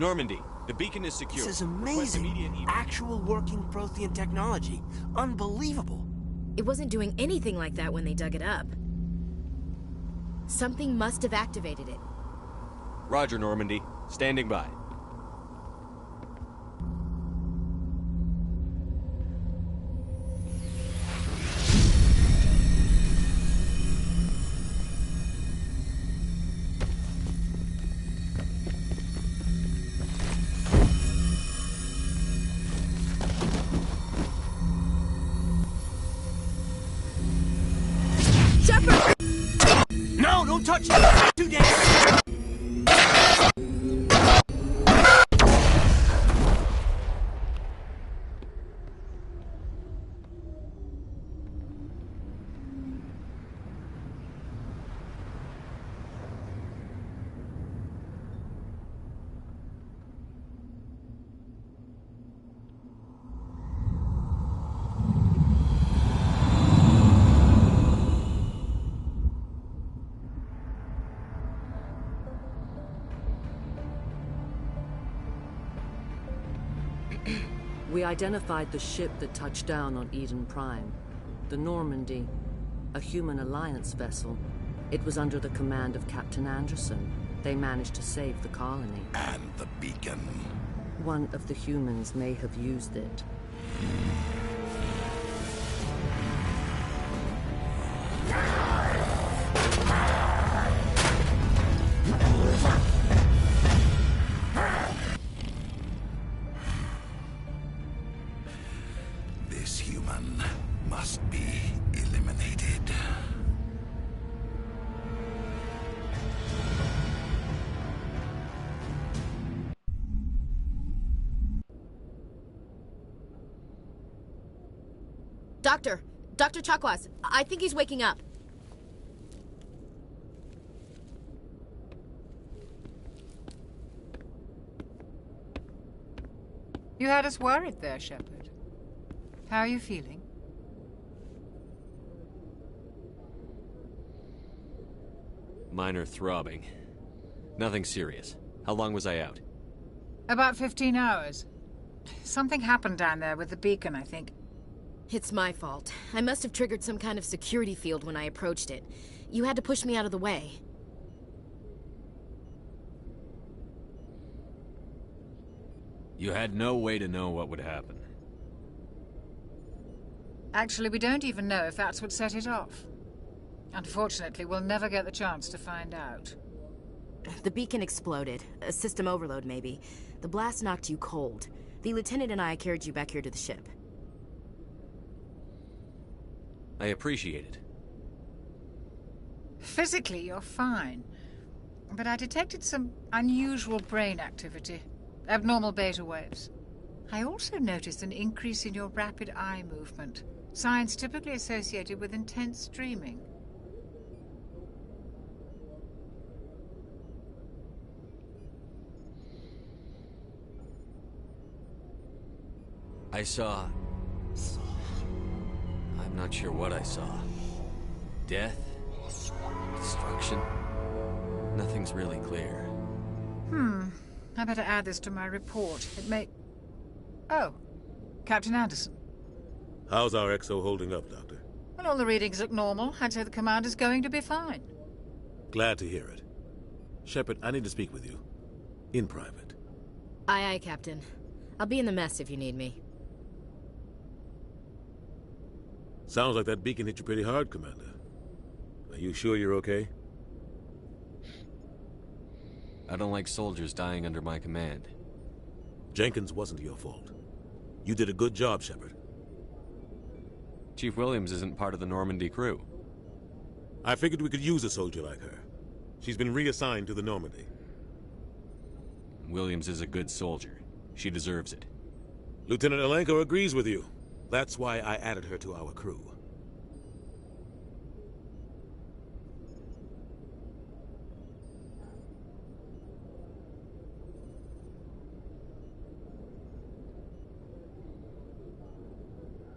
Normandy, the beacon is secure. This is amazing. Actual working Prothean technology. Unbelievable. It wasn't doing anything like that when they dug it up. Something must have activated it. Roger, Normandy. Standing by. No, don't touch it! Too dangerous! We identified the ship that touched down on Eden Prime. The Normandy, a human alliance vessel. It was under the command of Captain Anderson. They managed to save the colony. And the beacon. One of the humans may have used it. This human must be eliminated. Dr. Chakwas, I think he's waking up. You had us worried there, Shepard. How are you feeling? Minor throbbing. Nothing serious. How long was I out? About 15 hours. Something happened down there with the beacon, I think. It's my fault. I must have triggered some kind of security field when I approached it. You had to push me out of the way. You had no way to know what would happen. Actually, we don't even know if that's what set it off. Unfortunately, we'll never get the chance to find out. The beacon exploded. A system overload, maybe. The blast knocked you cold. The lieutenant and I carried you back here to the ship. I appreciate it. Physically, you're fine. But I detected some unusual brain activity. Abnormal beta waves. I also noticed an increase in your rapid eye movement. Signs typically associated with intense dreaming. I saw... I'm not sure what I saw. Death? Destruction? Nothing's really clear. I better add this to my report. It may... Oh, Captain Anderson. How's our XO holding up, Doctor? Well, all the readings look normal. I'd say the commander's going to be fine. Glad to hear it. Shepard, I need to speak with you. In private. Aye, aye, Captain. I'll be in the mess if you need me. Sounds like that beacon hit you pretty hard, Commander. Are you sure you're okay? I don't like soldiers dying under my command. Jenkins wasn't your fault. You did a good job, Shepard. Chief Williams isn't part of the Normandy crew. I figured we could use a soldier like her. She's been reassigned to the Normandy. Williams is a good soldier. She deserves it. Lieutenant Alenko agrees with you. That's why I added her to our crew.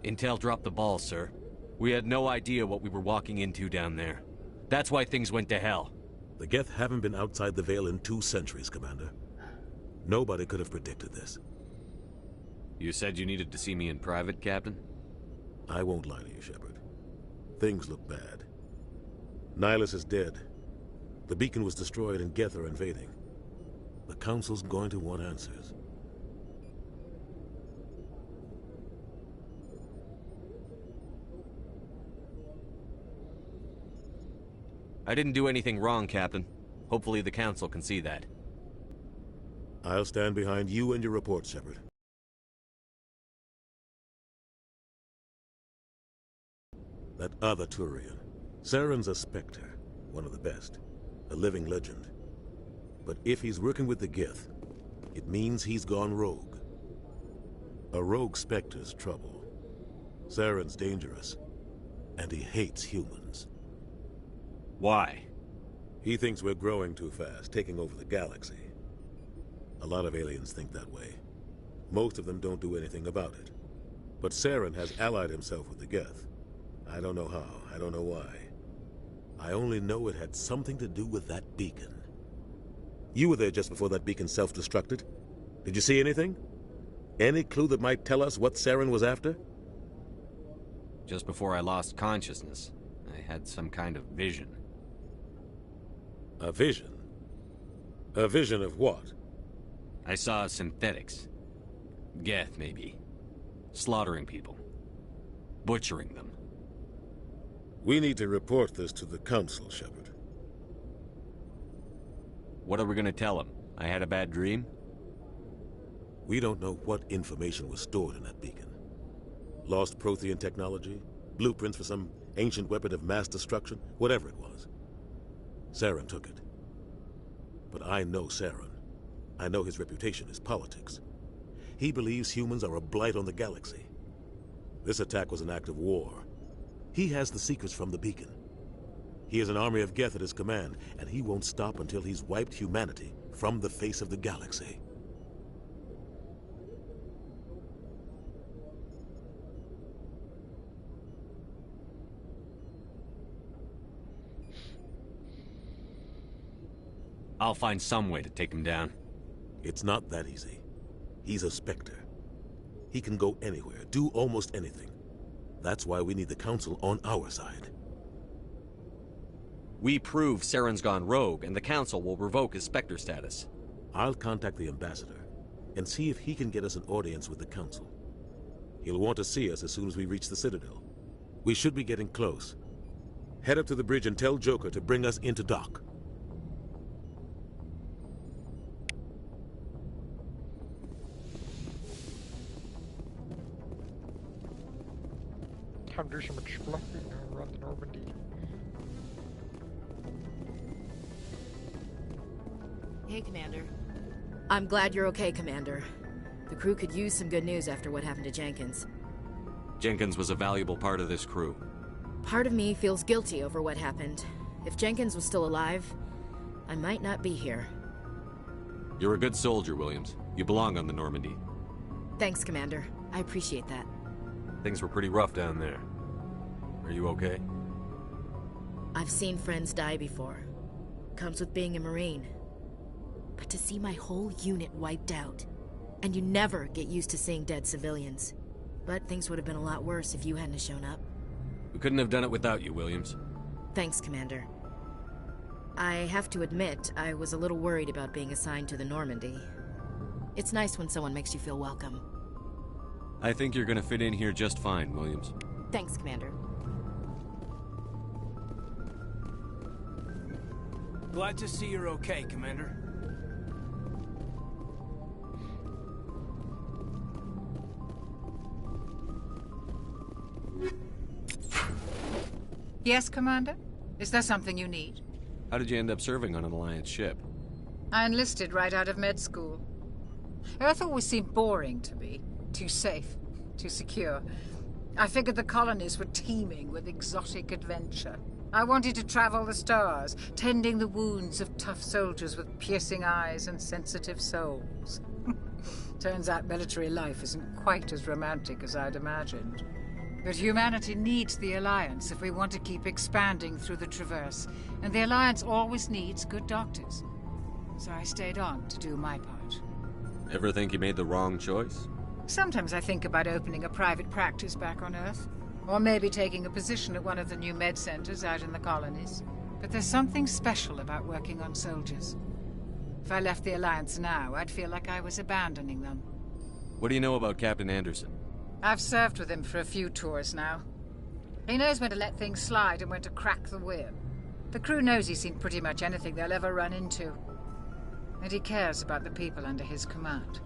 Intel dropped the ball, sir. We had no idea what we were walking into down there. That's why things went to hell. The Geth haven't been outside the Veil in 2 centuries, Commander. Nobody could have predicted this. You said you needed to see me in private, Captain? I won't lie to you, Shepard. Things look bad. Nihilus is dead. The beacon was destroyed and Geth are invading. The Council's going to want answers. I didn't do anything wrong, Captain. Hopefully the Council can see that. I'll stand behind you and your report, Shepard. That other Turian. Saren's a Spectre, one of the best. A living legend. But if he's working with the Geth, it means he's gone rogue. A rogue Spectre's trouble. Saren's dangerous, and he hates humans. Why? He thinks we're growing too fast, taking over the galaxy. A lot of aliens think that way. Most of them don't do anything about it. But Saren has allied himself with the Geth. I don't know how, I don't know why. I only know it had something to do with that beacon. You were there just before that beacon self-destructed. Did you see anything? Any clue that might tell us what Saren was after? Just before I lost consciousness, I had some kind of vision. A vision? A vision of what? I saw synthetics. Geth, maybe. Slaughtering people. Butchering them. We need to report this to the Council, Shepard. What are we gonna tell them? I had a bad dream? We don't know what information was stored in that beacon. Lost Prothean technology? Blueprints for some ancient weapon of mass destruction? Whatever it was. Saren took it. But I know Saren. I know his reputation is politics. He believes humans are a blight on the galaxy. This attack was an act of war. He has the secrets from the beacon. He has an army of Geth at his command, and he won't stop until he's wiped humanity from the face of the galaxy. I'll find some way to take him down. It's not that easy. He's a Spectre. He can go anywhere, do almost anything. That's why we need the Council on our side. We prove Saren's gone rogue, and the Council will revoke his Spectre status. I'll contact the Ambassador, and see if he can get us an audience with the Council. He'll want to see us as soon as we reach the Citadel. We should be getting close. Head up to the bridge and tell Joker to bring us into dock. Time to do some exploring around the Normandy. Hey, Commander. I'm glad you're okay, Commander. The crew could use some good news after what happened to Jenkins. Jenkins was a valuable part of this crew. Part of me feels guilty over what happened. If Jenkins was still alive, I might not be here. You're a good soldier, Williams. You belong on the Normandy. Thanks, Commander. I appreciate that. Things were pretty rough down there. Are you okay? I've seen friends die before. Comes with being a Marine. But to see my whole unit wiped out, and you never get used to seeing dead civilians. But things would have been a lot worse if you hadn't shown up. We couldn't have done it without you, Williams. Thanks, Commander. I have to admit, I was a little worried about being assigned to the Normandy. It's nice when someone makes you feel welcome. I think you're gonna fit in here just fine, Williams. Thanks, Commander. Glad to see you're okay, Commander. Yes, Commander? Is there something you need? How did you end up serving on an Alliance ship? I enlisted right out of med school. Earth always seemed boring to me. Too safe, too secure. I figured the colonies were teeming with exotic adventure. I wanted to travel the stars, tending the wounds of tough soldiers with piercing eyes and sensitive souls. Turns out military life isn't quite as romantic as I'd imagined. But humanity needs the Alliance if we want to keep expanding through the Traverse, and the Alliance always needs good doctors. So I stayed on to do my part. Ever think you made the wrong choice? Sometimes I think about opening a private practice back on Earth. Or maybe taking a position at one of the new med centers out in the colonies. But there's something special about working on soldiers. If I left the Alliance now, I'd feel like I was abandoning them. What do you know about Captain Anderson? I've served with him for a few tours now. He knows when to let things slide and when to crack the whip. The crew knows he's seen pretty much anything they'll ever run into. And he cares about the people under his command.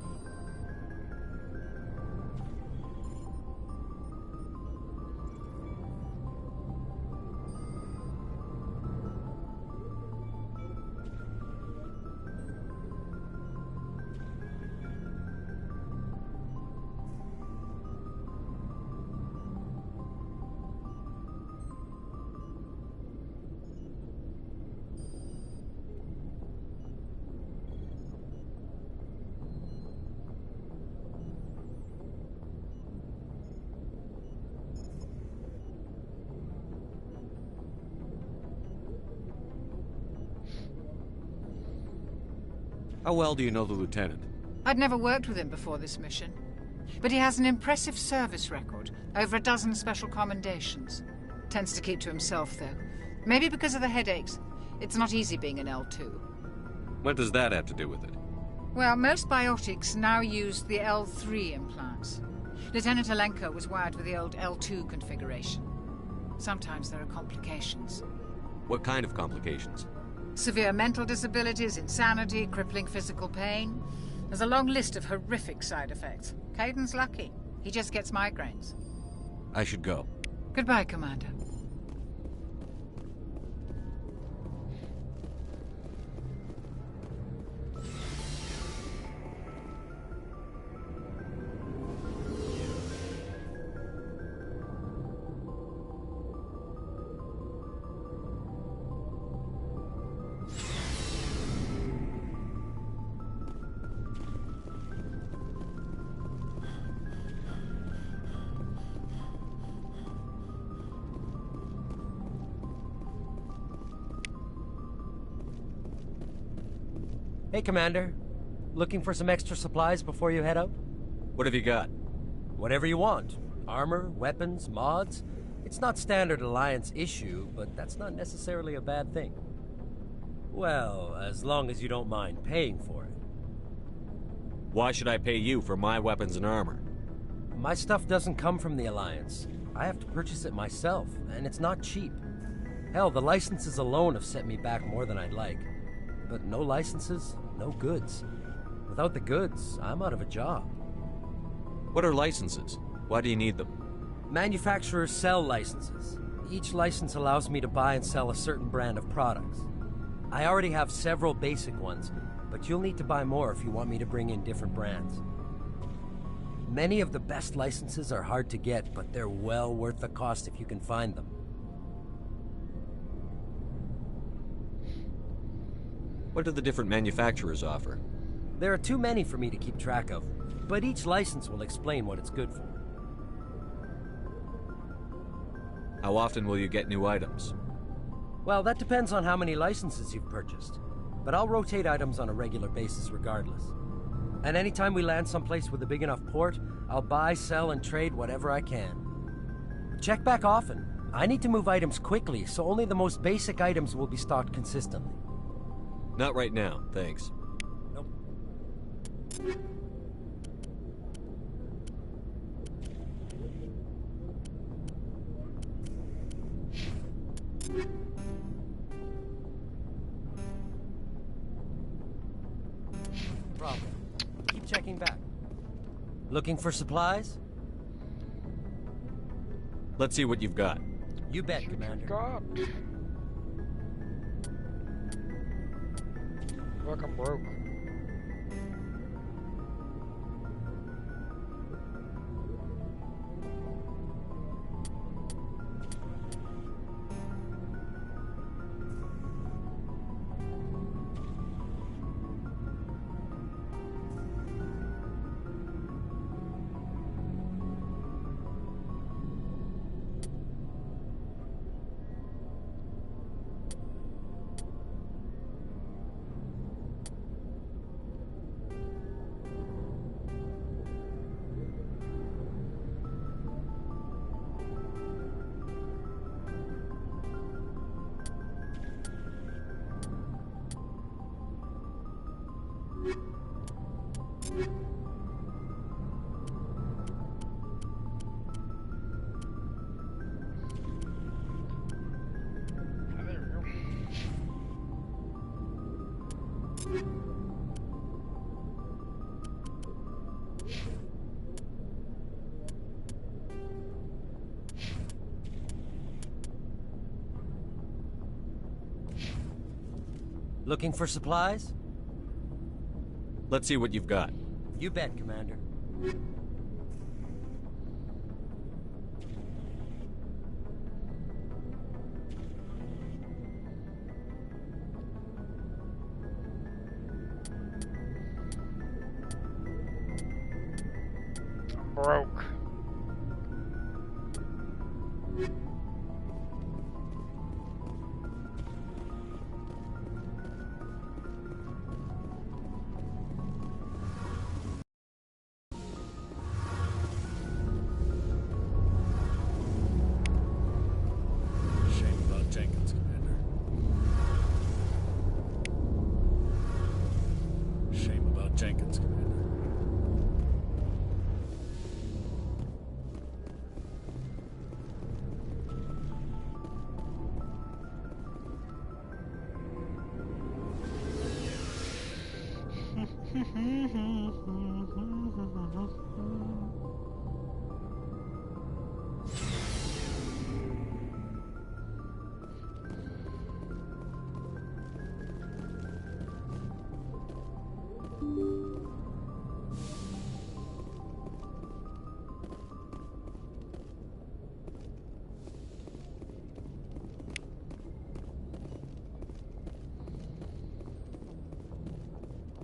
How well do you know the Lieutenant? I'd never worked with him before this mission. But he has an impressive service record, over a dozen special commendations. Tends to keep to himself, though. Maybe because of the headaches. It's not easy being an L2. What does that have to do with it? Well, most biotics now use the L3 implants. Lieutenant Alenko was wired with the old L2 configuration. Sometimes there are complications. What kind of complications? Severe mental disabilities, insanity, crippling physical pain. There's a long list of horrific side effects. Caden's lucky. He just gets migraines. I should go. Goodbye, Commander. Hey, Commander. Looking for some extra supplies before you head out? What have you got? Whatever you want. Armor, weapons, mods. It's not standard Alliance issue, but that's not necessarily a bad thing. Well, as long as you don't mind paying for it. Why should I pay you for my weapons and armor? My stuff doesn't come from the Alliance. I have to purchase it myself, and it's not cheap. Hell, the licenses alone have set me back more than I'd like. But no licenses, no goods. Without the goods, I'm out of a job. What are licenses? Why do you need them? Manufacturers sell licenses. Each license allows me to buy and sell a certain brand of products. I already have several basic ones, but you'll need to buy more if you want me to bring in different brands. Many of the best licenses are hard to get, but they're well worth the cost if you can find them. What do the different manufacturers offer? There are too many for me to keep track of, but each license will explain what it's good for. How often will you get new items? Well, that depends on how many licenses you've purchased, but I'll rotate items on a regular basis regardless. And anytime we land someplace with a big enough port, I'll buy, sell, and trade whatever I can. Check back often. I need to move items quickly, so only the most basic items will be stocked consistently. Not right now, thanks. Nope. Problem. Keep checking back. Looking for supplies? Let's see what you've got. You bet, Commander. Look, I'm broke. Looking for supplies? Let's see what you've got. You bet, Commander. Broke. Shame about Jenkins, Commander. Shame about Jenkins, Commander.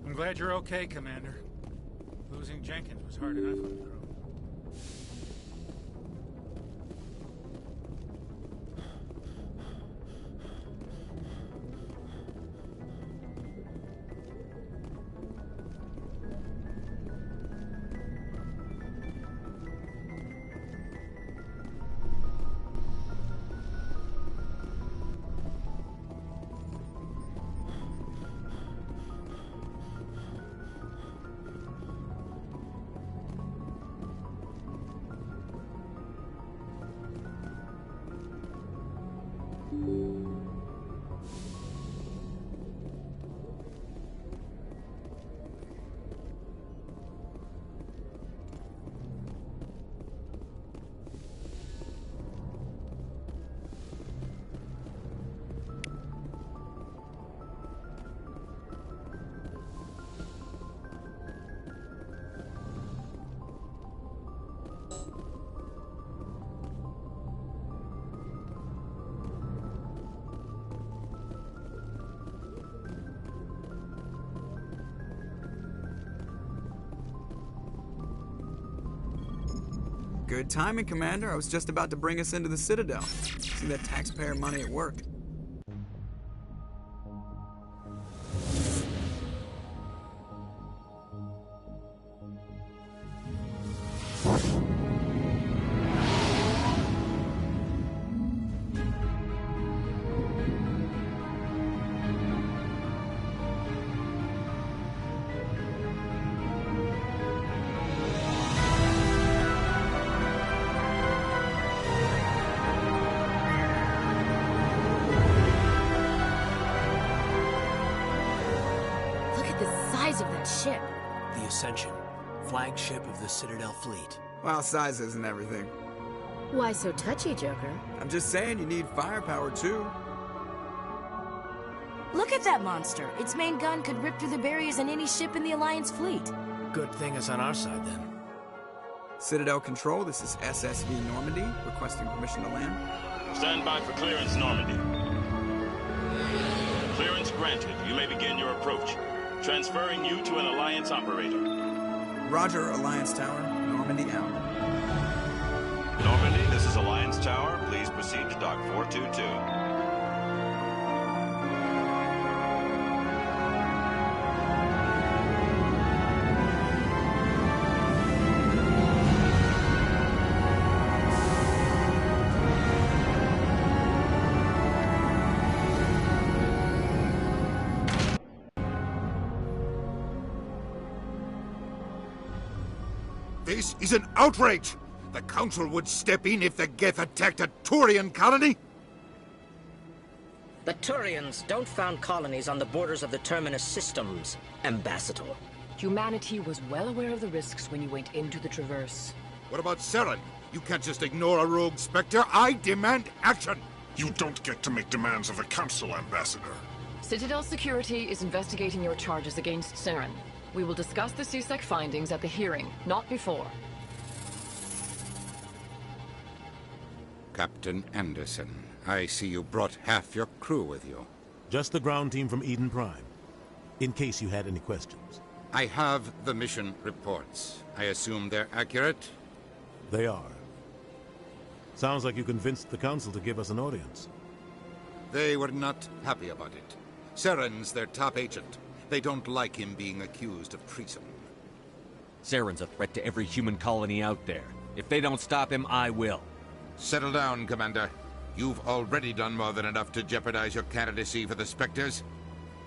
I'm glad you're okay, Commander. Losing Jenkins was hard enough on the road. Good timing, Commander. I was just about to bring us into the Citadel. See that taxpayer money at work. Of that ship. The Ascension, flagship of the Citadel fleet. Well, size isn't everything. Why so touchy, Joker? I'm just saying you need firepower, too. Look at that monster. Its main gun could rip through the barriers in any ship in the Alliance fleet. Good thing it's on our side, then. Citadel Control, this is SSV Normandy, requesting permission to land. Stand by for clearance, Normandy. Clearance granted. You may begin your approach. Transferring you to an Alliance operator. Roger, Alliance Tower. Normandy out. Normandy, this is Alliance Tower. Please proceed to Dock 422. This is an outrage! The Council would step in if the Geth attacked a Turian colony? The Turians don't found colonies on the borders of the Terminus systems, Ambassador. Humanity was well aware of the risks when you went into the Traverse. What about Saren? You can't just ignore a rogue Spectre. I demand action! You don't get to make demands of the Council, Ambassador. Citadel Security is investigating your charges against Saren. We will discuss the CSEC findings at the hearing, not before. Captain Anderson, I see you brought half your crew with you. Just the ground team from Eden Prime, in case you had any questions. I have the mission reports. I assume they're accurate? They are. Sounds like you convinced the Council to give us an audience. They were not happy about it. Saren's their top agent. They don't like him being accused of treason. Saren's a threat to every human colony out there. If they don't stop him, I will. Settle down, Commander. You've already done more than enough to jeopardize your candidacy for the Spectres.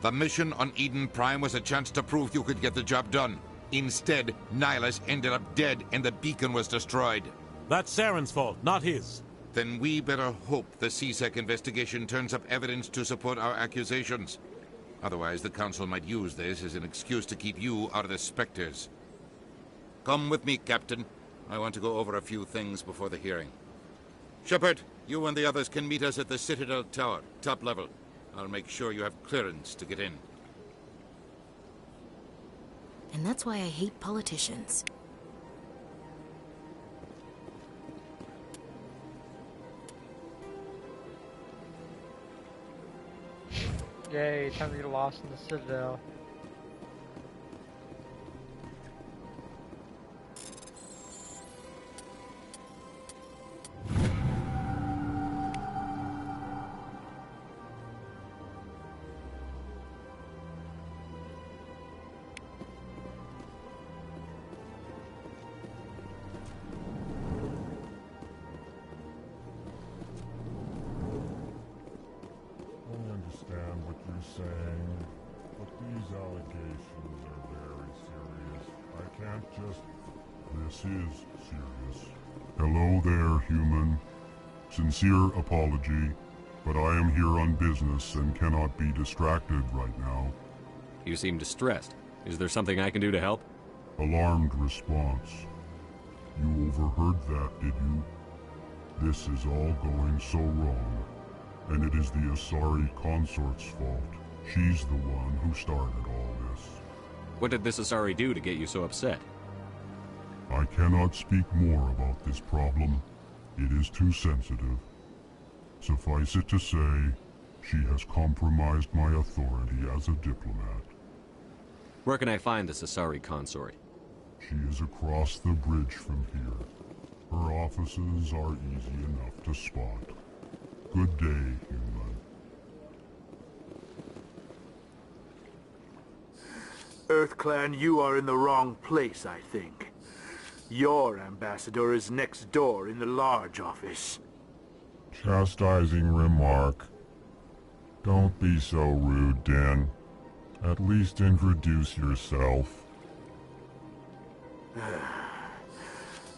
The mission on Eden Prime was a chance to prove you could get the job done. Instead, Nihilus ended up dead and the beacon was destroyed. That's Saren's fault, not his. Then we better hope the CSEC investigation turns up evidence to support our accusations. Otherwise, the Council might use this as an excuse to keep you out of the Spectres. Come with me, Captain. I want to go over a few things before the hearing. Shepard, you and the others can meet us at the Citadel Tower, top level. I'll make sure you have clearance to get in. And that's why I hate politicians. Yay, time to get lost in the Citadel. Saying, but these allegations are very serious. I can't just... This is serious. Hello there, human. Sincere apology, but I am here on business and cannot be distracted right now. You seem distressed. Is there something I can do to help? Alarmed response. You overheard that, did you? This is all going so wrong. And it is the Asari consort's fault. She's the one who started all this. What did this Asari do to get you so upset? I cannot speak more about this problem. It is too sensitive. Suffice it to say, she has compromised my authority as a diplomat. Where can I find this Asari consort? She is across the bridge from here. Her offices are easy enough to spot. Good day, human. EarthClan, you are in the wrong place, I think. Your ambassador is next door in the large office. Chastising remark. Don't be so rude, Din. At least introduce yourself.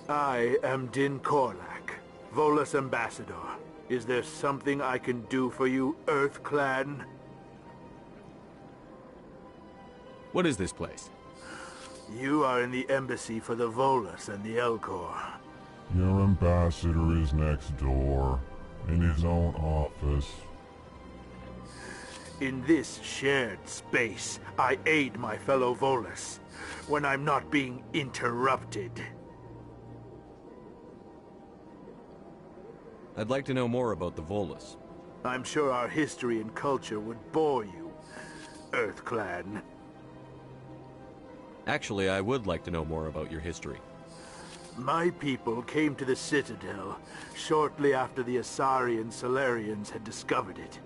I am Din Korlak, Volus ambassador. Is there something I can do for you, EarthClan? What is this place? You are in the embassy for the Volus and the Elcor. Your ambassador is next door, in his own office. In this shared space, I aid my fellow Volus, when I'm not being interrupted. I'd like to know more about the Volus. I'm sure our history and culture would bore you, EarthClan. Actually, I would like to know more about your history. My people came to the Citadel shortly after the Asari and Salarians had discovered it.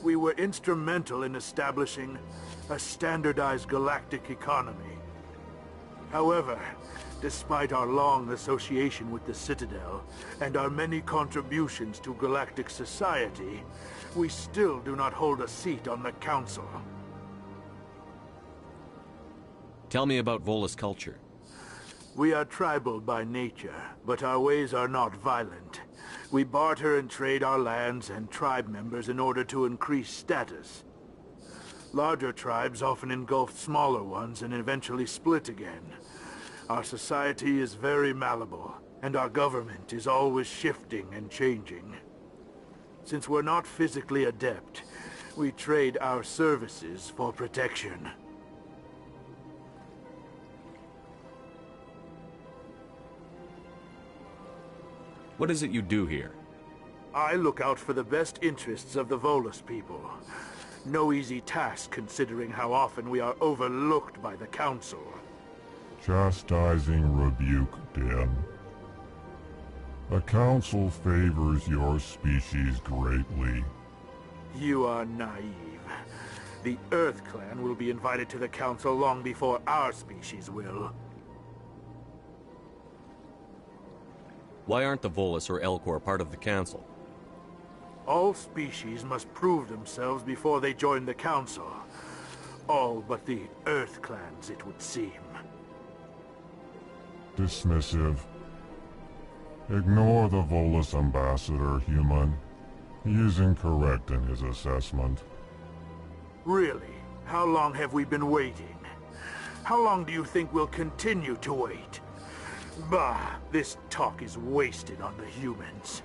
We were instrumental in establishing a standardized galactic economy. However, despite our long association with the Citadel and our many contributions to galactic society, we still do not hold a seat on the Council. Tell me about Volus culture. We are tribal by nature, but our ways are not violent. We barter and trade our lands and tribe members in order to increase status. Larger tribes often engulf smaller ones and eventually split again. Our society is very malleable, and our government is always shifting and changing. Since we're not physically adept, we trade our services for protection. What is it you do here? I look out for the best interests of the Volus people. No easy task considering how often we are overlooked by the Council. Chastising rebuke, Din. The Council favors your species greatly. You are naive. The Earth Clan will be invited to the Council long before our species will. Why aren't the Volus or Elcor part of the Council? All species must prove themselves before they join the Council. All but the Earth Clans, it would seem. Dismissive. Ignore the Volus ambassador, human. He is incorrect in his assessment. Really? How long have we been waiting? How long do you think we'll continue to wait? Bah, this talk is wasted on the humans.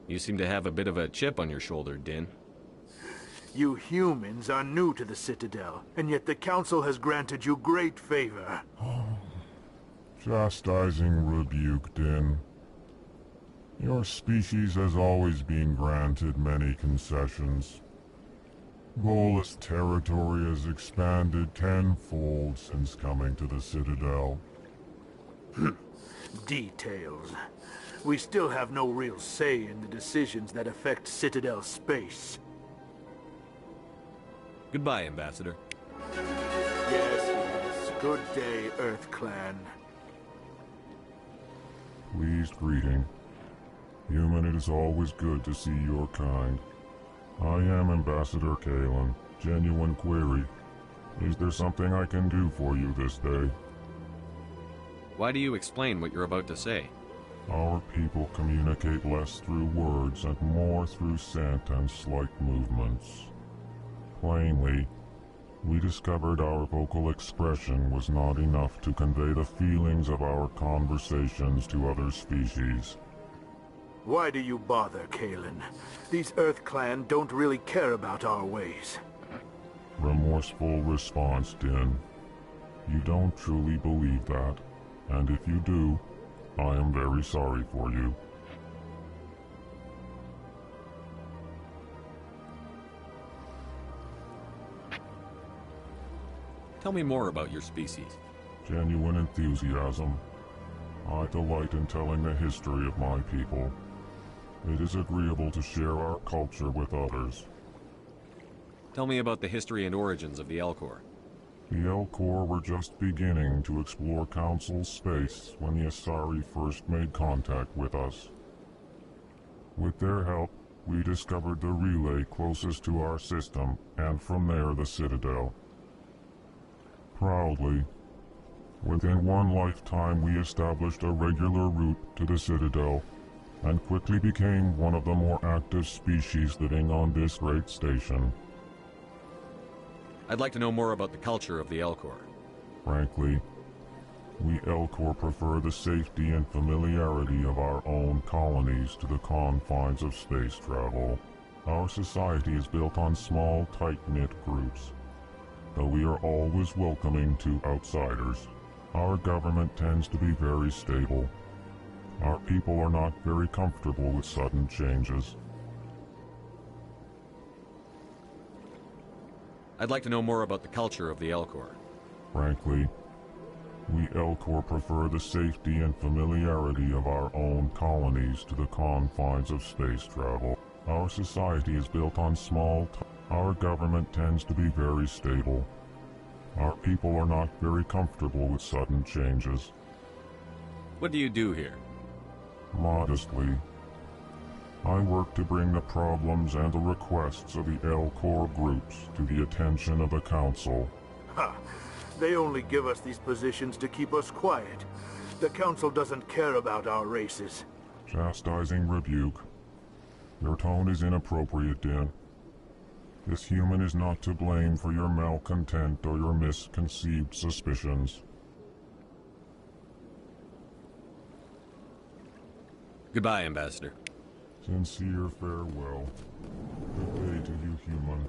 You seem to have a bit of a chip on your shoulder, Din. You humans are new to the Citadel, and yet the Council has granted you great favor. Chastising rebuke, Din. Your species has always been granted many concessions. Volus territory has expanded tenfold since coming to the Citadel. Details. We still have no real say in the decisions that affect Citadel space. Goodbye, Ambassador. Yes. Good day, Earth Clan. Pleased greeting. Human, it is always good to see your kind. I am Ambassador Kalen. Genuine query. Is there something I can do for you this day? Why do you explain what you're about to say? Our people communicate less through words and more through scent and slight movements. Plainly, we discovered our vocal expression was not enough to convey the feelings of our conversations to other species. Why do you bother, Kalen? These Earth Clan don't really care about our ways. Remorseful response, Din. You don't truly believe that, and if you do, I am very sorry for you. Tell me more about your species. Genuine enthusiasm. I delight in telling the history of my people. It is agreeable to share our culture with others. Tell me about the history and origins of the Elcor. The Elcor were just beginning to explore Council space when the Asari first made contact with us. With their help, we discovered the relay closest to our system, and from there the Citadel. Proudly, within one lifetime we established a regular route to the Citadel, and quickly became one of the more active species living on this great station. I'd like to know more about the culture of the Elcor. Frankly, we Elcor prefer the safety and familiarity of our own colonies to the confines of space travel. Our society is built on small, tight-knit groups. Though we are always welcoming to outsiders, our government tends to be very stable. Our people are not very comfortable with sudden changes. I'd like to know more about the culture of the Elcor. Frankly, we Elcor prefer the safety and familiarity of our own colonies to the confines of space travel. Our society is built on small. Our government tends to be very stable. Our people are not very comfortable with sudden changes. What do you do here? Modestly, I work to bring the problems and the requests of the L-Corps groups to the attention of the Council. Ha! They only give us these positions to keep us quiet. The Council doesn't care about our races. Chastising rebuke. Your tone is inappropriate, Din. This human is not to blame for your malcontent or your misconceived suspicions. Goodbye, Ambassador. Sincere farewell. Good day to you, human.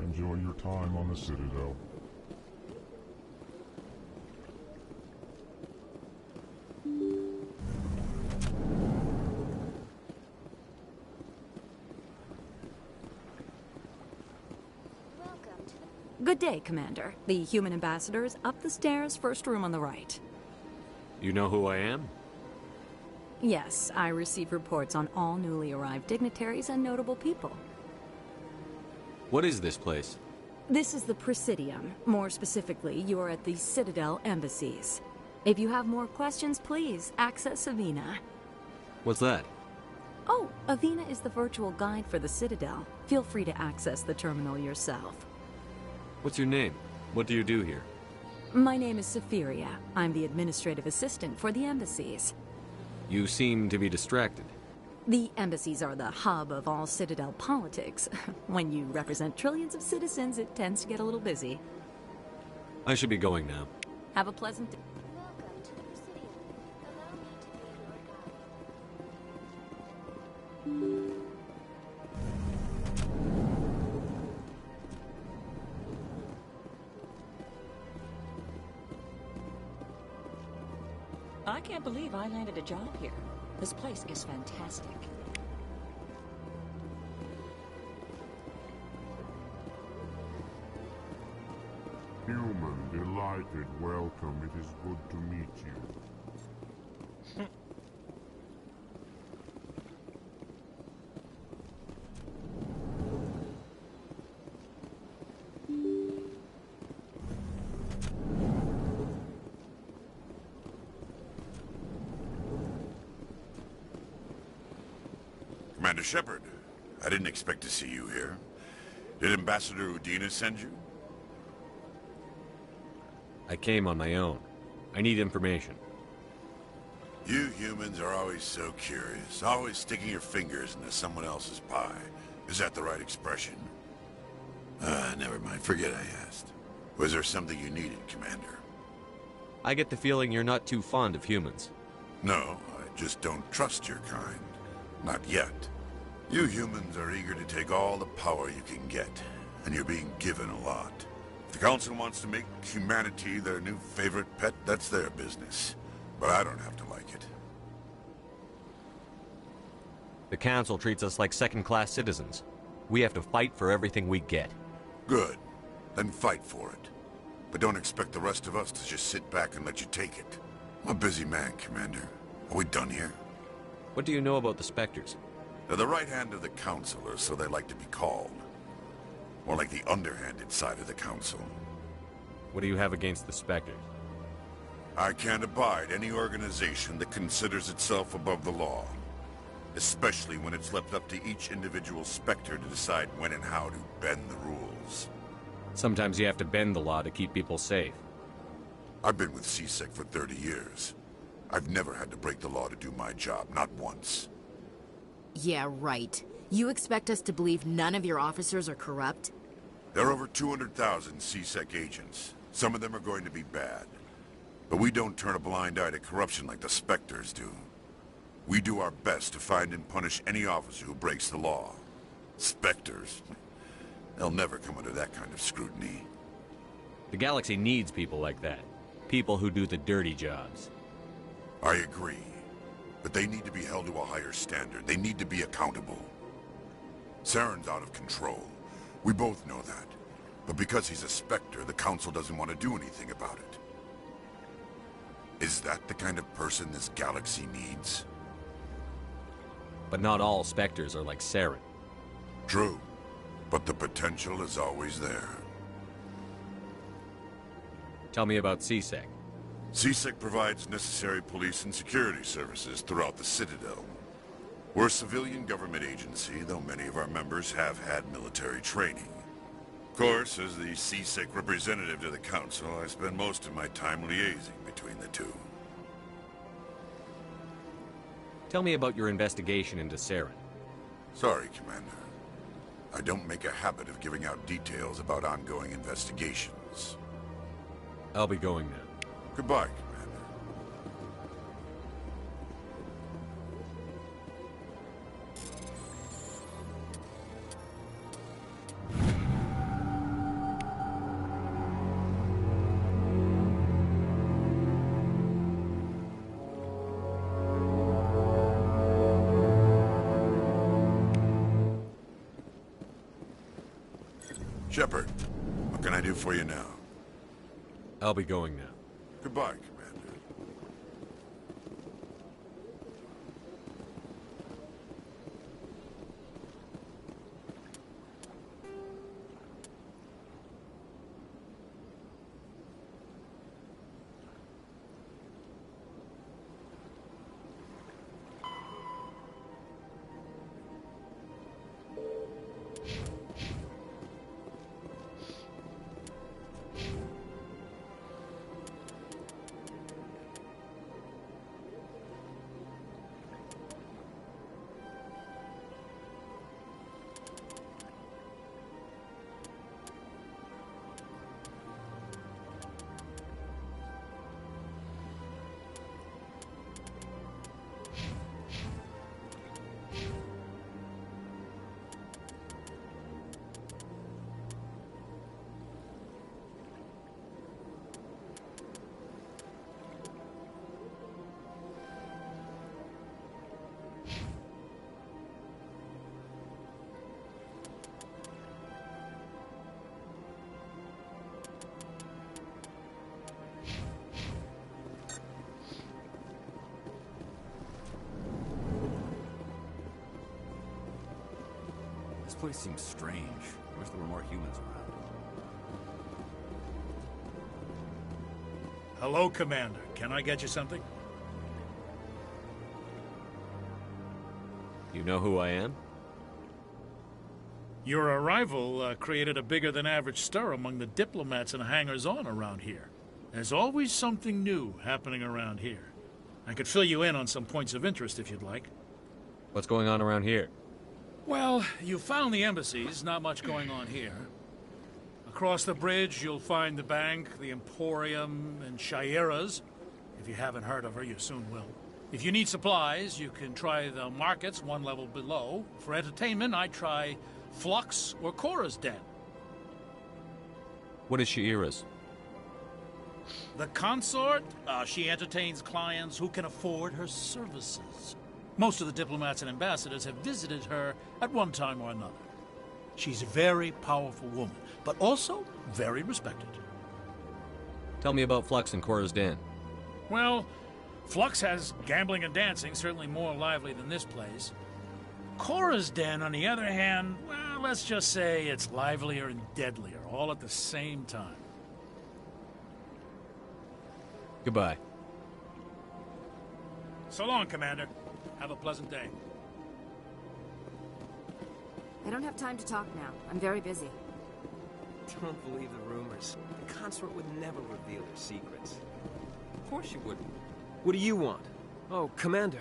Enjoy your time on the Citadel. Good day, Commander. The human ambassador is up the stairs, first room on the right. You know who I am? Yes, I receive reports on all newly arrived dignitaries and notable people. What is this place? This is the Presidium. More specifically, you are at the Citadel embassies. If you have more questions, please access Avina. What's that? Oh, Avina is the virtual guide for the Citadel. Feel free to access the terminal yourself. What's your name? What do you do here? My name is Safiria. I'm the administrative assistant for the embassies. You seem to be distracted. The embassies are the hub of all Citadel politics. When you represent trillions of citizens, it tends to get a little busy. I should be going now. Have a pleasant day. I can't believe I landed a job here. This place is fantastic. Human, delighted, welcome. It is good to meet you. Commander Shepard, I didn't expect to see you here. Did Ambassador Udina send you? I came on my own. I need information. You humans are always so curious, always sticking your fingers into someone else's pie. Is that the right expression? Never mind. Forget I asked. Was there something you needed, Commander? I get the feeling you're not too fond of humans. No, I just don't trust your kind. Not yet. You humans are eager to take all the power you can get, and you're being given a lot. If the Council wants to make humanity their new favorite pet, that's their business. But I don't have to like it. The Council treats us like second-class citizens. We have to fight for everything we get. Good. Then fight for it. But don't expect the rest of us to just sit back and let you take it. I'm a busy man, Commander. Are we done here? What do you know about the Spectres? They're the right hand of the Council, or so they like to be called. More like the underhanded side of the Council. What do you have against the Spectres? I can't abide any organization that considers itself above the law. Especially when it's left up to each individual Spectre to decide when and how to bend the rules. Sometimes you have to bend the law to keep people safe. I've been with CSEC for 30 years. I've never had to break the law to do my job, not once. Yeah, right. You expect us to believe none of your officers are corrupt? There are over 200,000 CSEC agents. Some of them are going to be bad. But we don't turn a blind eye to corruption like the Spectres do. We do our best to find and punish any officer who breaks the law. Spectres? They'll never come under that kind of scrutiny. The galaxy needs people like that. People who do the dirty jobs. I agree. But they need to be held to a higher standard. They need to be accountable. Saren's out of control. We both know that. But because he's a Spectre, the Council doesn't want to do anything about it. Is that the kind of person this galaxy needs? But not all Spectres are like Saren. True. But the potential is always there. Tell me about CSEC. CSEC provides necessary police and security services throughout the Citadel. We're a civilian government agency, though many of our members have had military training. Of course, as the CSEC representative to the Council, I spend most of my time liaising between the two. Tell me about your investigation into Saren. Sorry, Commander. I don't make a habit of giving out details about ongoing investigations. I'll be going now. Goodbye, Commander. Shepard, what can I do for you now? I'll be going now. Goodbye, Commander. This place seems strange. I wish there were more humans around. Hello, Commander. Can I get you something? You know who I am? Your arrival created a bigger-than-average stir among the diplomats and hangers-on around here. There's always something new happening around here. I could fill you in on some points of interest if you'd like. What's going on around here? Well, you found the embassies, not much going on here. Across the bridge, you'll find the bank, the Emporium, and Shayera's. If you haven't heard of her, you soon will. If you need supplies, you can try the markets one level below. For entertainment, I'd try Flux or Cora's Den. What is Shayera's? The consort, she entertains clients who can afford her services. Most of the diplomats and ambassadors have visited her at one time or another. She's a very powerful woman, but also very respected. Tell me about Flux and Cora's Den. Well, Flux has gambling and dancing, certainly more lively than this place. Cora's Den, on the other hand, well, let's just say it's livelier and deadlier, all at the same time. Goodbye. So long, Commander. Have a pleasant day. I don't have time to talk now. I'm very busy. Don't believe the rumors. The consort would never reveal their secrets. Of course you wouldn't. What do you want? Oh, Commander.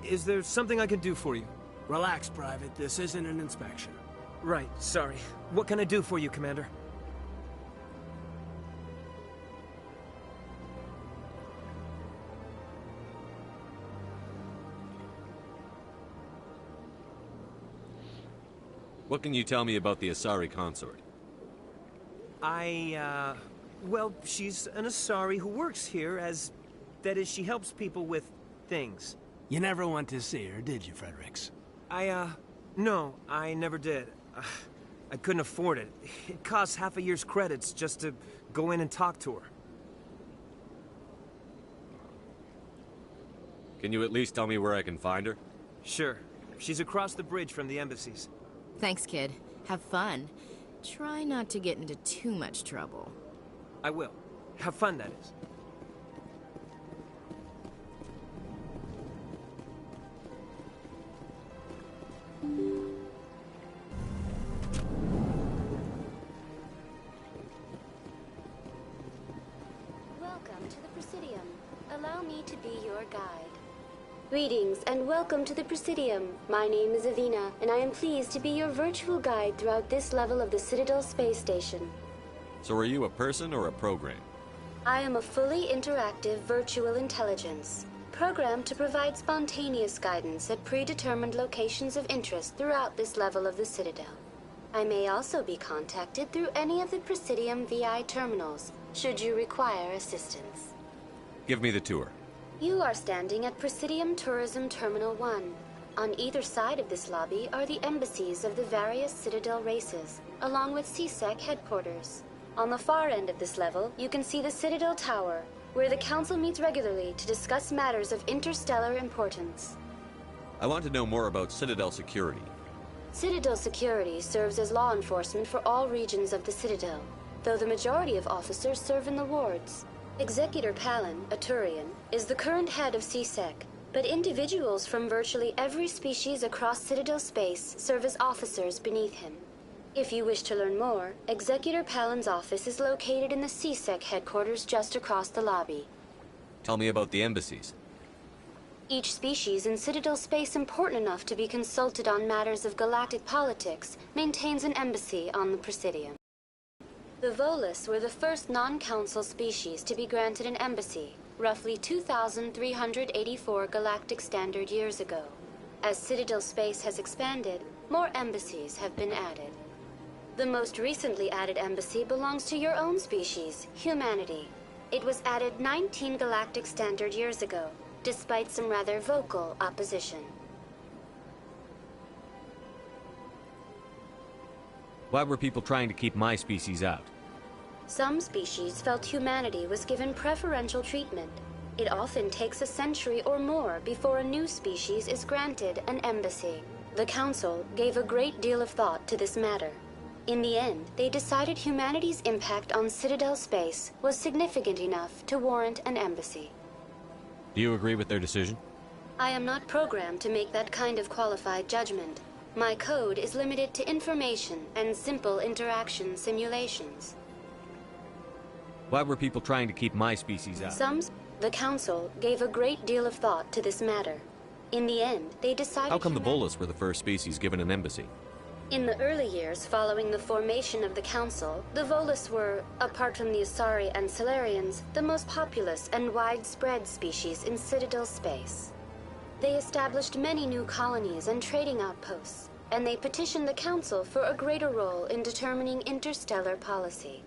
Is there something I can do for you? Relax, Private. This isn't an inspection. Right, sorry. What can I do for you, Commander? What can you tell me about the Asari consort? Well, she's an Asari who works here as... That is, she helps people with things. You never went to see her, did you, Fredericks? No, I never did. I couldn't afford it. It costs half a year's credits just to go in and talk to her. Can you at least tell me where I can find her? Sure. She's across the bridge from the embassies. Thanks, kid. Have fun. Try not to get into too much trouble. I will. Have fun, that is. to be your guide. Greetings and welcome to the Presidium. My name is Avina, and I am pleased to be your virtual guide throughout this level of the Citadel space station. So are you a person or a program? I am a fully interactive virtual intelligence, programmed to provide spontaneous guidance at predetermined locations of interest throughout this level of the Citadel. I may also be contacted through any of the Presidium VI terminals, should you require assistance. Give me the tour. You are standing at Presidium Tourism Terminal 1. On either side of this lobby are the embassies of the various Citadel races, along with CSEC headquarters. On the far end of this level, you can see the Citadel Tower, where the Council meets regularly to discuss matters of interstellar importance. I want to know more about Citadel security. Citadel security serves as law enforcement for all regions of the Citadel, though the majority of officers serve in the wards. Executor Palin, a Turian, is the current head of CSEC, but individuals from virtually every species across Citadel space serve as officers beneath him. If you wish to learn more, Executor Palin's office is located in the CSEC headquarters just across the lobby. Tell me about the embassies. Each species in Citadel space important enough to be consulted on matters of galactic politics maintains an embassy on the Presidium. The Volus were the first non-council species to be granted an embassy, roughly 2,384 galactic standard years ago. As Citadel space has expanded, more embassies have been added. The most recently added embassy belongs to your own species, humanity. It was added 19 galactic standard years ago, despite some rather vocal opposition. Why were people trying to keep my species out? Some species felt humanity was given preferential treatment. It often takes a century or more before a new species is granted an embassy. The Council gave a great deal of thought to this matter. In the end, they decided humanity's impact on Citadel space was significant enough to warrant an embassy. Do you agree with their decision? I am not programmed to make that kind of qualified judgment. My code is limited to information and simple interaction simulations. Why were people trying to keep my species out? The Council gave a great deal of thought to this matter. In the end, they decided... How come the Volus were the first species given an embassy? In the early years following the formation of the Council, the Volus were, apart from the Asari and Salarians, the most populous and widespread species in Citadel space. They established many new colonies and trading outposts, and they petitioned the Council for a greater role in determining interstellar policy.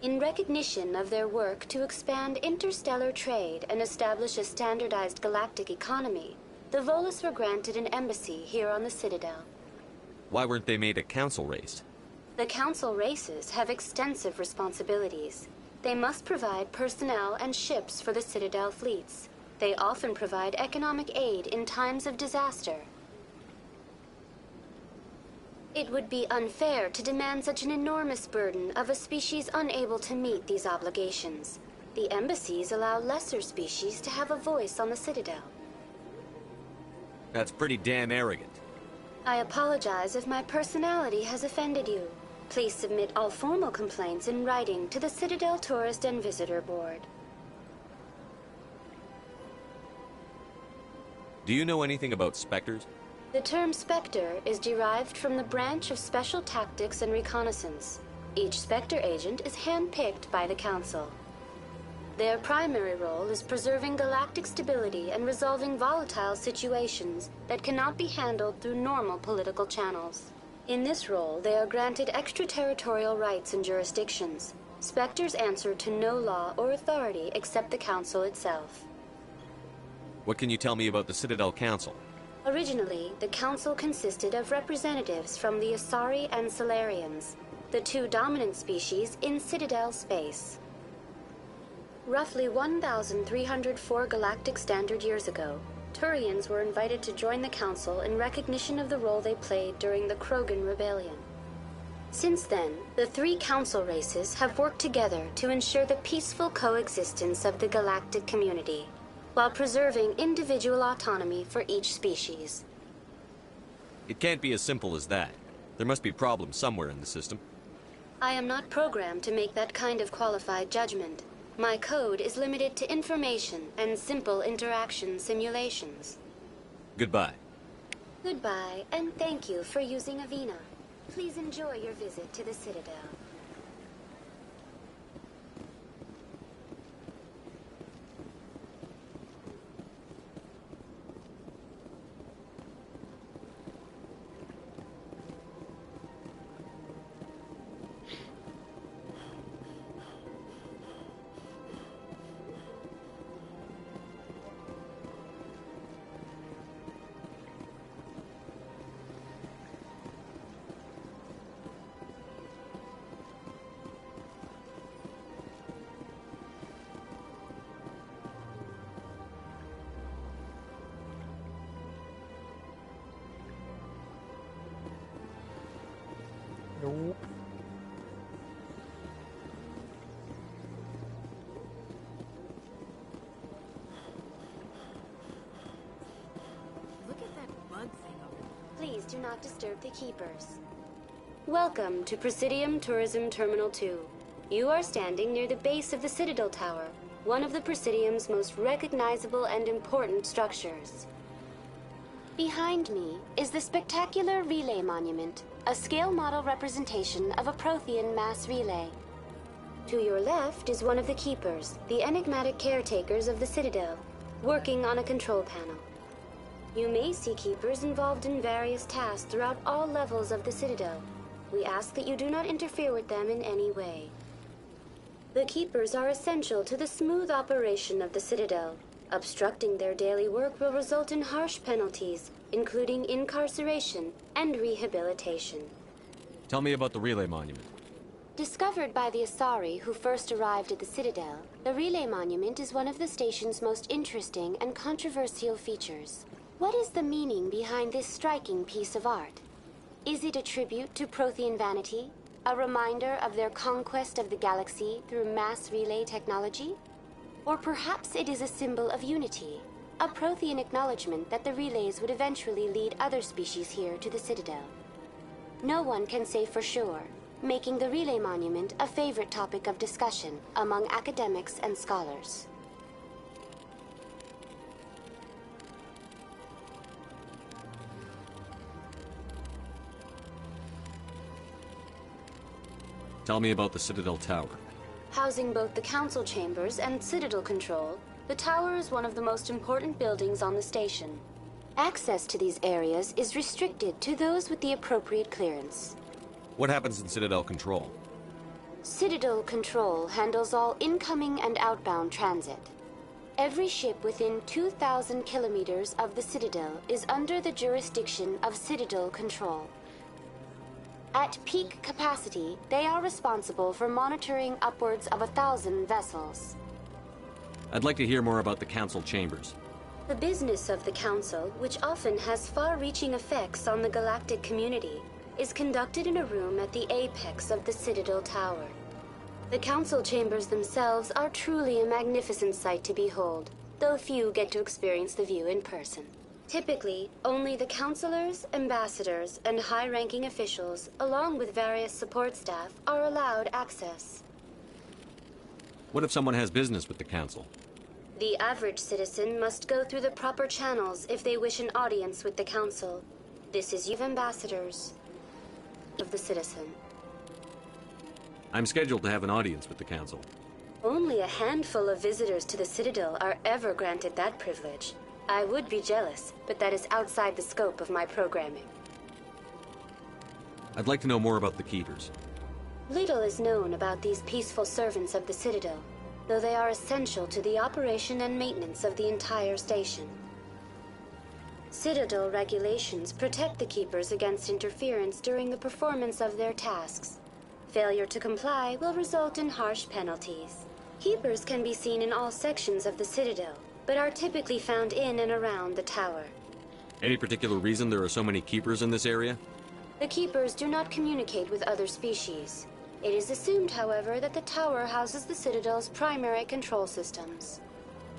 In recognition of their work to expand interstellar trade and establish a standardized galactic economy, the Volus were granted an embassy here on the Citadel. Why weren't they made a council race? The council races have extensive responsibilities. They must provide personnel and ships for the Citadel fleets. They often provide economic aid in times of disaster. It would be unfair to demand such an enormous burden of a species unable to meet these obligations. The embassies allow lesser species to have a voice on the Citadel. That's pretty damn arrogant. I apologize if my personality has offended you. Please submit all formal complaints in writing to the Citadel Tourist and Visitor Board. Do you know anything about Spectres? The term Spectre is derived from the branch of Special Tactics and Reconnaissance. Each Spectre agent is hand-picked by the Council. Their primary role is preserving galactic stability and resolving volatile situations that cannot be handled through normal political channels. In this role, they are granted extraterritorial rights and jurisdictions. Spectres answer to no law or authority except the Council itself. What can you tell me about the Citadel Council? Originally, the Council consisted of representatives from the Asari and Salarians, the two dominant species in Citadel space. Roughly 1,304 galactic standard years ago, Turians were invited to join the Council in recognition of the role they played during the Krogan Rebellion. Since then, the three Council races have worked together to ensure the peaceful coexistence of the galactic community, while preserving individual autonomy for each species. It can't be as simple as that. There must be problems somewhere in the system. I am not programmed to make that kind of qualified judgment. My code is limited to information and simple interaction simulations. Goodbye. Goodbye, and thank you for using Avina. Please enjoy your visit to the Citadel. Nope. Look at that bug thing over there. Please do not disturb the keepers. Welcome to Presidium Tourism Terminal 2. You are standing near the base of the Citadel Tower, one of the Presidium's most recognizable and important structures. Behind me is the spectacular Relay Monument, a scale model representation of a Prothean mass relay. To your left is one of the Keepers, the enigmatic caretakers of the Citadel, working on a control panel. You may see Keepers involved in various tasks throughout all levels of the Citadel. We ask that you do not interfere with them in any way. The Keepers are essential to the smooth operation of the Citadel. Obstructing their daily work will result in harsh penalties, including incarceration and rehabilitation. Tell me about the Relay Monument. Discovered by the Asari who first arrived at the Citadel, the Relay Monument is one of the station's most interesting and controversial features. What is the meaning behind this striking piece of art? Is it a tribute to Prothean vanity? A reminder of their conquest of the galaxy through mass relay technology? Or perhaps it is a symbol of unity, a Prothean acknowledgement that the relays would eventually lead other species here to the Citadel. No one can say for sure, making the Relay Monument a favorite topic of discussion among academics and scholars. Tell me about the Citadel Tower. Housing both the Council Chambers and Citadel Control, the tower is one of the most important buildings on the station. Access to these areas is restricted to those with the appropriate clearance. What happens in Citadel Control? Citadel Control handles all incoming and outbound transit. Every ship within 2,000 kilometers of the Citadel is under the jurisdiction of Citadel Control. At peak capacity, they are responsible for monitoring upwards of 1,000 vessels. I'd like to hear more about the Council Chambers. The business of the Council, which often has far-reaching effects on the galactic community, is conducted in a room at the apex of the Citadel Tower. The Council Chambers themselves are truly a magnificent sight to behold, though few get to experience the view in person. Typically, only the councilors, ambassadors, and high-ranking officials, along with various support staff, are allowed access. What if someone has business with the Council? The average citizen must go through the proper channels if they wish an audience with the Council. This is you ambassadors of the citizen. I'm scheduled to have an audience with the Council. Only a handful of visitors to the Citadel are ever granted that privilege. I would be jealous, but that is outside the scope of my programming. I'd like to know more about the Keepers. Little is known about these peaceful servants of the Citadel, though they are essential to the operation and maintenance of the entire station. Citadel regulations protect the Keepers against interference during the performance of their tasks. Failure to comply will result in harsh penalties. Keepers can be seen in all sections of the Citadel, but are typically found in and around the tower. Any particular reason there are so many Keepers in this area? The Keepers do not communicate with other species. It is assumed, however, that the tower houses the Citadel's primary control systems.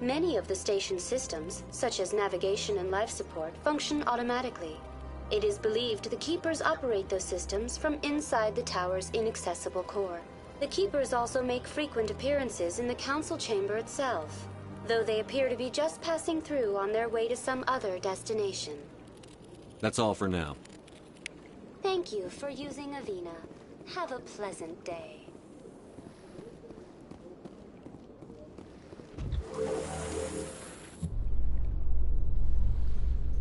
Many of the station's systems, such as navigation and life support, function automatically. It is believed the Keepers operate those systems from inside the tower's inaccessible core. The Keepers also make frequent appearances in the Council chamber itself, though they appear to be just passing through on their way to some other destination. That's all for now. Thank you for using Avina. Have a pleasant day.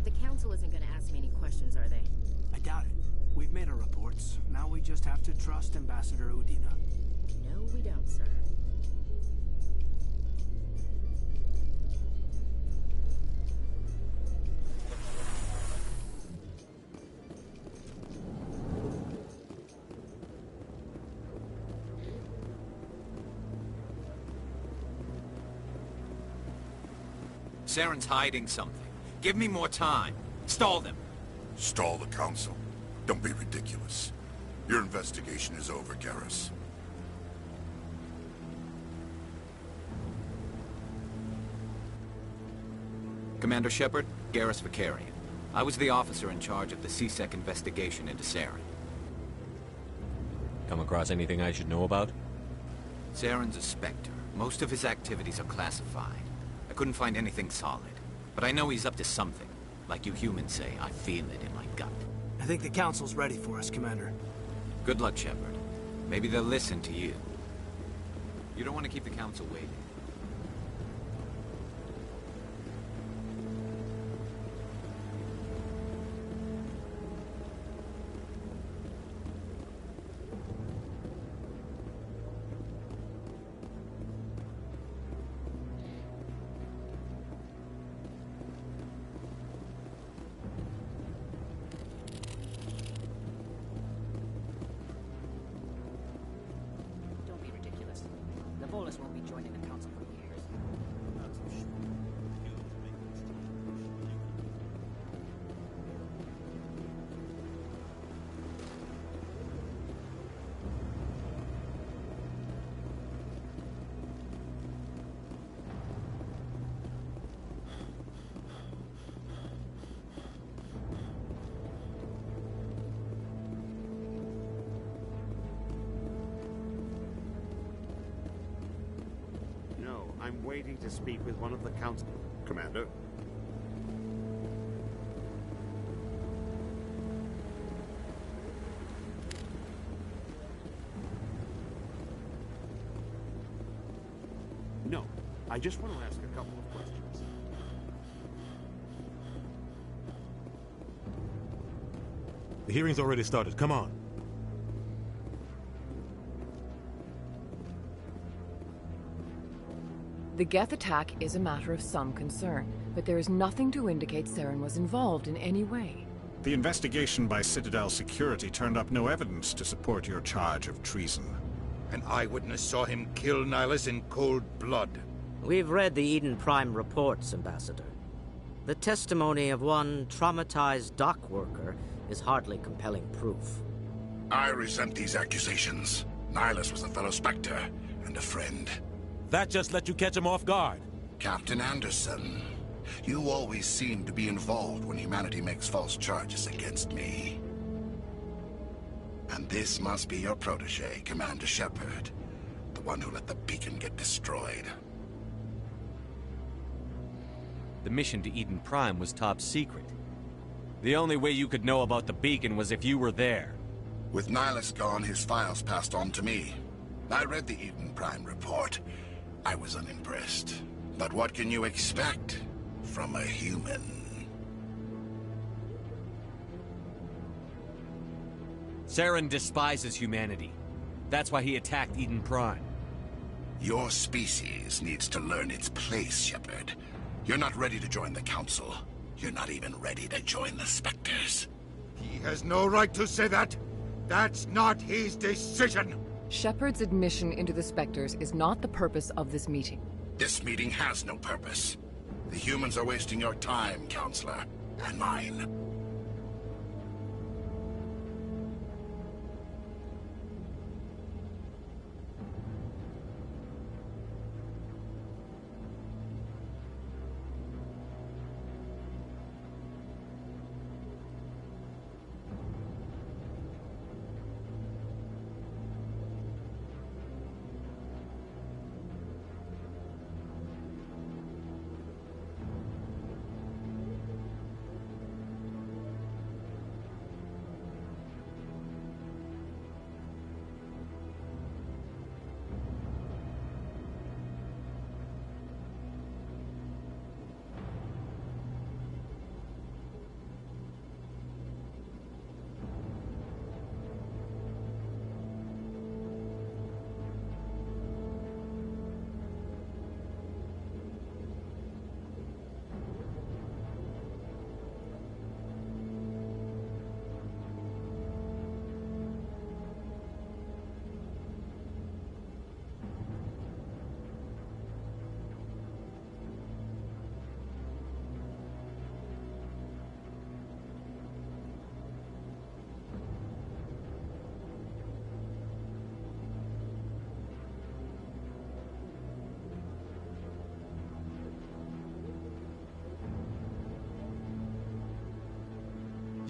The Council isn't going to ask me any questions, are they? I doubt it. We've made our reports. Now we just have to trust Ambassador Udina. No, we don't, sir. Saren's hiding something. Give me more time. Stall them. Stall the Council? Don't be ridiculous. Your investigation is over, Garrus. Commander Shepard, Garrus Vakarian. I was the officer in charge of the C-Sec investigation into Saren. Come across anything I should know about? Saren's a Spectre. Most of his activities are classified. I couldn't find anything solid. But I know he's up to something. Like you humans say, I feel it in my gut. I think the Council's ready for us, Commander. Good luck, Shepard. Maybe they'll listen to you. You don't want to keep the Council waiting. Won't be joining the Council for years. I'm waiting to speak with one of the Council. Commander? No, I just want to ask a couple of questions. The hearing's already started. Come on. The Geth attack is a matter of some concern, but there is nothing to indicate Saren was involved in any way. The investigation by Citadel Security turned up no evidence to support your charge of treason. An eyewitness saw him kill Nihilus in cold blood. We've read the Eden Prime reports, Ambassador. The testimony of one traumatized dock worker is hardly compelling proof. I resent these accusations. Nihilus was a fellow Spectre and a friend. That just let you catch him off guard. Captain Anderson, you always seem to be involved when humanity makes false charges against me. And this must be your protege, Commander Shepard, the one who let the beacon get destroyed. The mission to Eden Prime was top secret. The only way you could know about the beacon was if you were there. With Nihilus gone, his files passed on to me. I read the Eden Prime report. I was unimpressed. But what can you expect from a human? Saren despises humanity. That's why he attacked Eden Prime. Your species needs to learn its place, Shepard. You're not ready to join the Council. You're not even ready to join the Spectres. He has no right to say that. That's not his decision. Shepard's admission into the Spectres is not the purpose of this meeting. This meeting has no purpose. The humans are wasting your time, Counselor, and mine.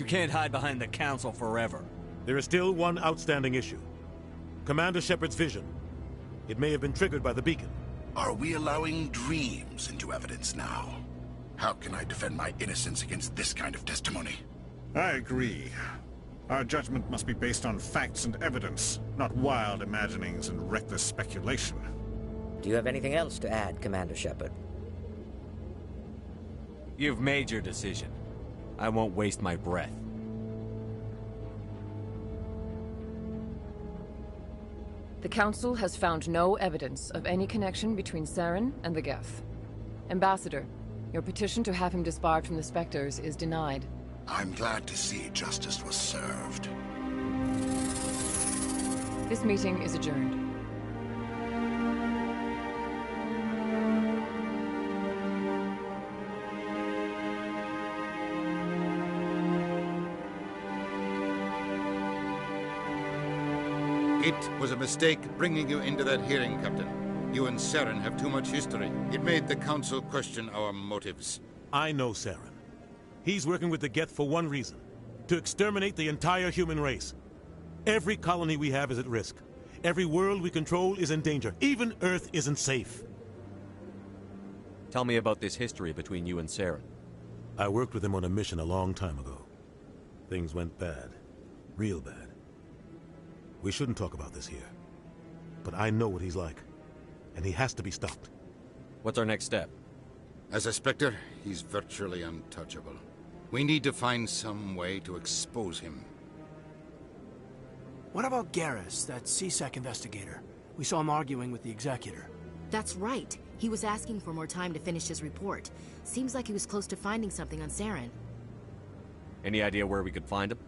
You can't hide behind the Council forever. There is still one outstanding issue. Commander Shepard's vision. It may have been triggered by the beacon. Are we allowing dreams into evidence now? How can I defend my innocence against this kind of testimony? I agree. Our judgment must be based on facts and evidence, not wild imaginings and reckless speculation. Do you have anything else to add, Commander Shepard? You've made your decision. I won't waste my breath. The Council has found no evidence of any connection between Saren and the Geth. Ambassador, your petition to have him disbarred from the Spectres is denied. I'm glad to see justice was served. This meeting is adjourned. It was a mistake bringing you into that hearing, Captain. You and Saren have too much history. It made the Council question our motives. I know Saren. He's working with the Geth for one reason. To exterminate the entire human race. Every colony we have is at risk. Every world we control is in danger. Even Earth isn't safe. Tell me about this history between you and Saren. I worked with him on a mission a long time ago. Things went bad. Real bad. We shouldn't talk about this here. But I know what he's like. And he has to be stopped. What's our next step? As a Spectre, he's virtually untouchable. We need to find some way to expose him. What about Garrus, that C-Sec investigator? We saw him arguing with the Executor. That's right. He was asking for more time to finish his report. Seems like he was close to finding something on Saren. Any idea where we could find him?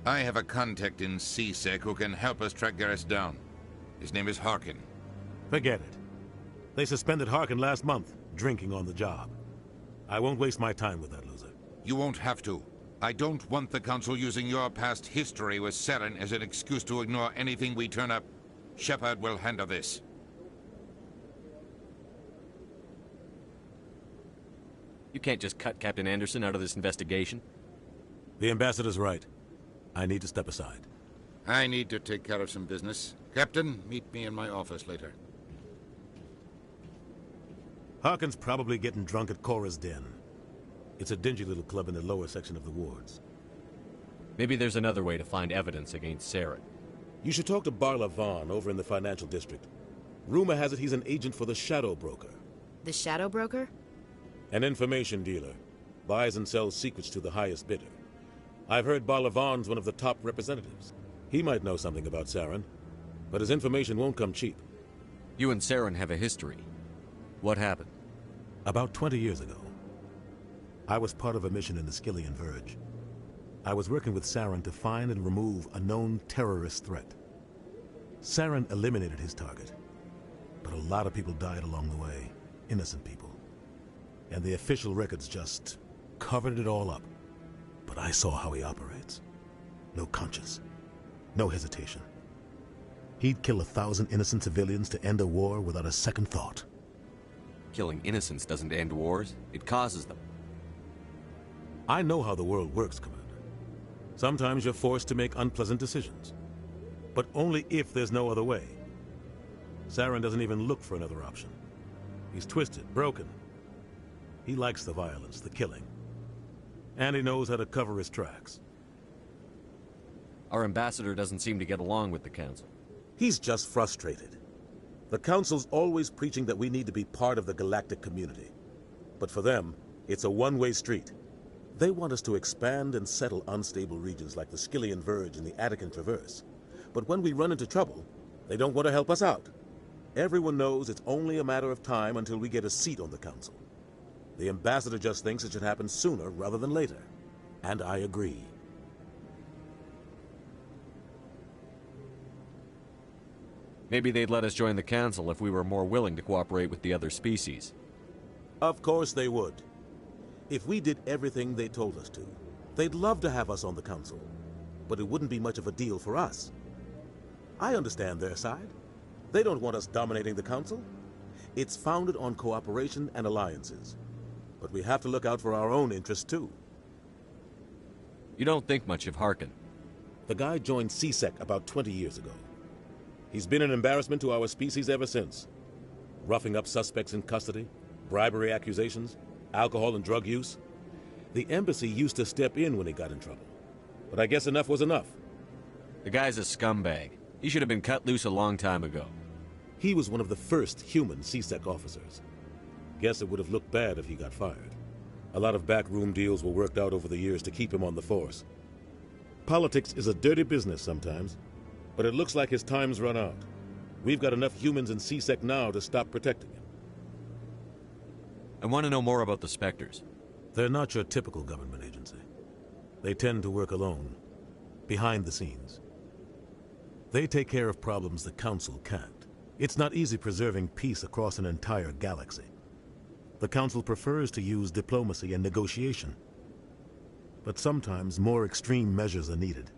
I have a contact in C-Sec who can help us track Garrus down. His name is Harkin. Forget it. They suspended Harkin last month, drinking on the job. I won't waste my time with that loser. You won't have to. I don't want the Council using your past history with Saren as an excuse to ignore anything we turn up. Shepard will handle this. You can't just cut Captain Anderson out of this investigation. The Ambassador's right. I need to step aside. I need to take care of some business. Captain, meet me in my office later. Harkin's probably getting drunk at Cora's Den. It's a dingy little club in the lower section of the wards. Maybe there's another way to find evidence against Saren. You should talk to Barla Vaughn over in the financial district. Rumor has it he's an agent for the Shadow Broker. The Shadow Broker? An information dealer. Buys and sells secrets to the highest bidder. I've heard Barla Vaughn's one of the top representatives. He might know something about Saren, but his information won't come cheap. You and Saren have a history. What happened? About 20 years ago, I was part of a mission in the Skillian Verge. I was working with Saren to find and remove a known terrorist threat. Saren eliminated his target, but a lot of people died along the way, innocent people. And the official records just covered it all up. But I saw how he operates. No conscience. No hesitation. He'd kill 1,000 innocent civilians to end a war without a second thought. Killing innocents doesn't end wars, it causes them. I know how the world works, Commander. Sometimes you're forced to make unpleasant decisions. But only if there's no other way. Saren doesn't even look for another option. He's twisted, broken. He likes the violence, the killing. And he knows how to cover his tracks. Our ambassador doesn't seem to get along with the Council. He's just frustrated. The Council's always preaching that we need to be part of the galactic community. But for them, it's a one-way street. They want us to expand and settle unstable regions like the Skillian Verge and the Attican Traverse. But when we run into trouble, they don't want to help us out. Everyone knows it's only a matter of time until we get a seat on the Council. The Ambassador just thinks it should happen sooner rather than later. And I agree. Maybe they'd let us join the Council if we were more willing to cooperate with the other species. Of course they would. If we did everything they told us to, they'd love to have us on the Council. But it wouldn't be much of a deal for us. I understand their side. They don't want us dominating the Council. It's founded on cooperation and alliances. But we have to look out for our own interests, too. You don't think much of Harkin. The guy joined CSEC about 20 years ago. He's been an embarrassment to our species ever since. Roughing up suspects in custody, bribery accusations, alcohol and drug use. The embassy used to step in when he got in trouble. But I guess enough was enough. The guy's a scumbag. He should have been cut loose a long time ago. He was one of the first human CSEC officers. Guess it would have looked bad if he got fired. A lot of backroom deals were worked out over the years to keep him on the force. Politics is a dirty business sometimes, but it looks like his time's run out. We've got enough humans in CSEC now to stop protecting him. I want to know more about the Spectres. They're not your typical government agency. They tend to work alone, behind the scenes. They take care of problems the Council can't. It's not easy preserving peace across an entire galaxy. The Council prefers to use diplomacy and negotiation. But sometimes more extreme measures are needed.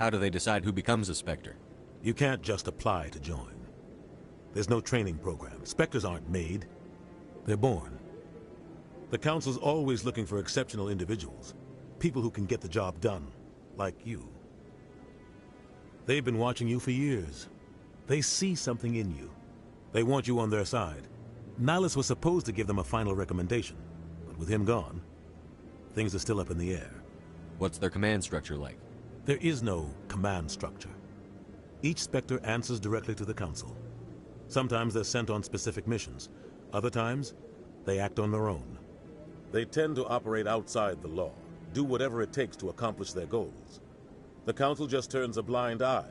How do they decide who becomes a Spectre? You can't just apply to join. There's no training program. Spectres aren't made. They're born. The Council's always looking for exceptional individuals. People who can get the job done, like you. They've been watching you for years. They see something in you. They want you on their side. Nihilus was supposed to give them a final recommendation, but with him gone, things are still up in the air. What's their command structure like? There is no command structure. Each Spectre answers directly to the Council. Sometimes they're sent on specific missions. Other times, they act on their own. They tend to operate outside the law, do whatever it takes to accomplish their goals. The Council just turns a blind eye.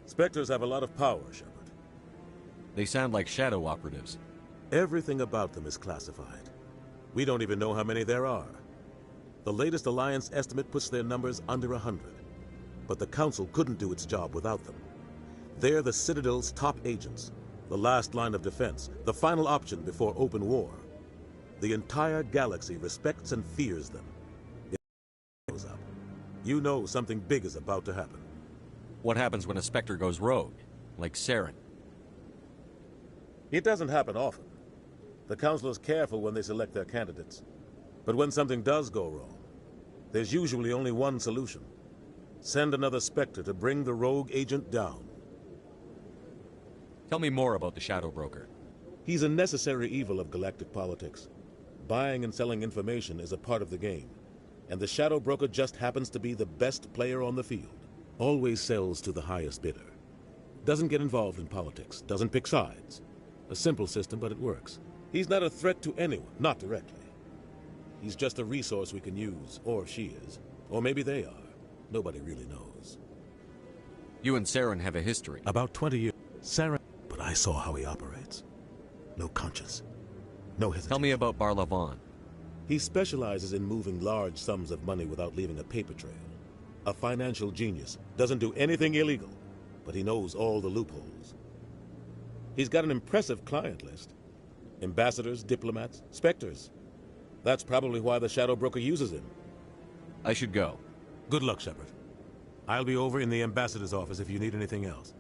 Spectres have a lot of power, Shepard. They sound like shadow operatives. Everything about them is classified. We don't even know how many there are. The latest Alliance estimate puts their numbers under 100. But the Council couldn't do its job without them. They're the Citadel's top agents, the last line of defense, the final option before open war. The entire galaxy respects and fears them. If it goes up, you know something big is about to happen. What happens when a Spectre goes rogue, like Saren? It doesn't happen often. The Council is careful when they select their candidates. But when something does go wrong, there's usually only one solution. Send another Spectre to bring the rogue agent down. Tell me more about the Shadow Broker. He's a necessary evil of galactic politics. Buying and selling information is a part of the game. And the Shadow Broker just happens to be the best player on the field. Always sells to the highest bidder. Doesn't get involved in politics. Doesn't pick sides. A simple system, but it works. He's not a threat to anyone, not directly. He's just a resource we can use, or she is. Or maybe they are. Nobody really knows. You and Saren have a history. About 20 years. Saren, but I saw how he operates. No conscience. No hesitation. Tell me about Barlavan. He specializes in moving large sums of money without leaving a paper trail. A financial genius. Doesn't do anything illegal, but he knows all the loopholes. He's got an impressive client list. Ambassadors, diplomats, Spectres. That's probably why the Shadow Broker uses him. I should go. Good luck, Shepard. I'll be over in the ambassador's office if you need anything else.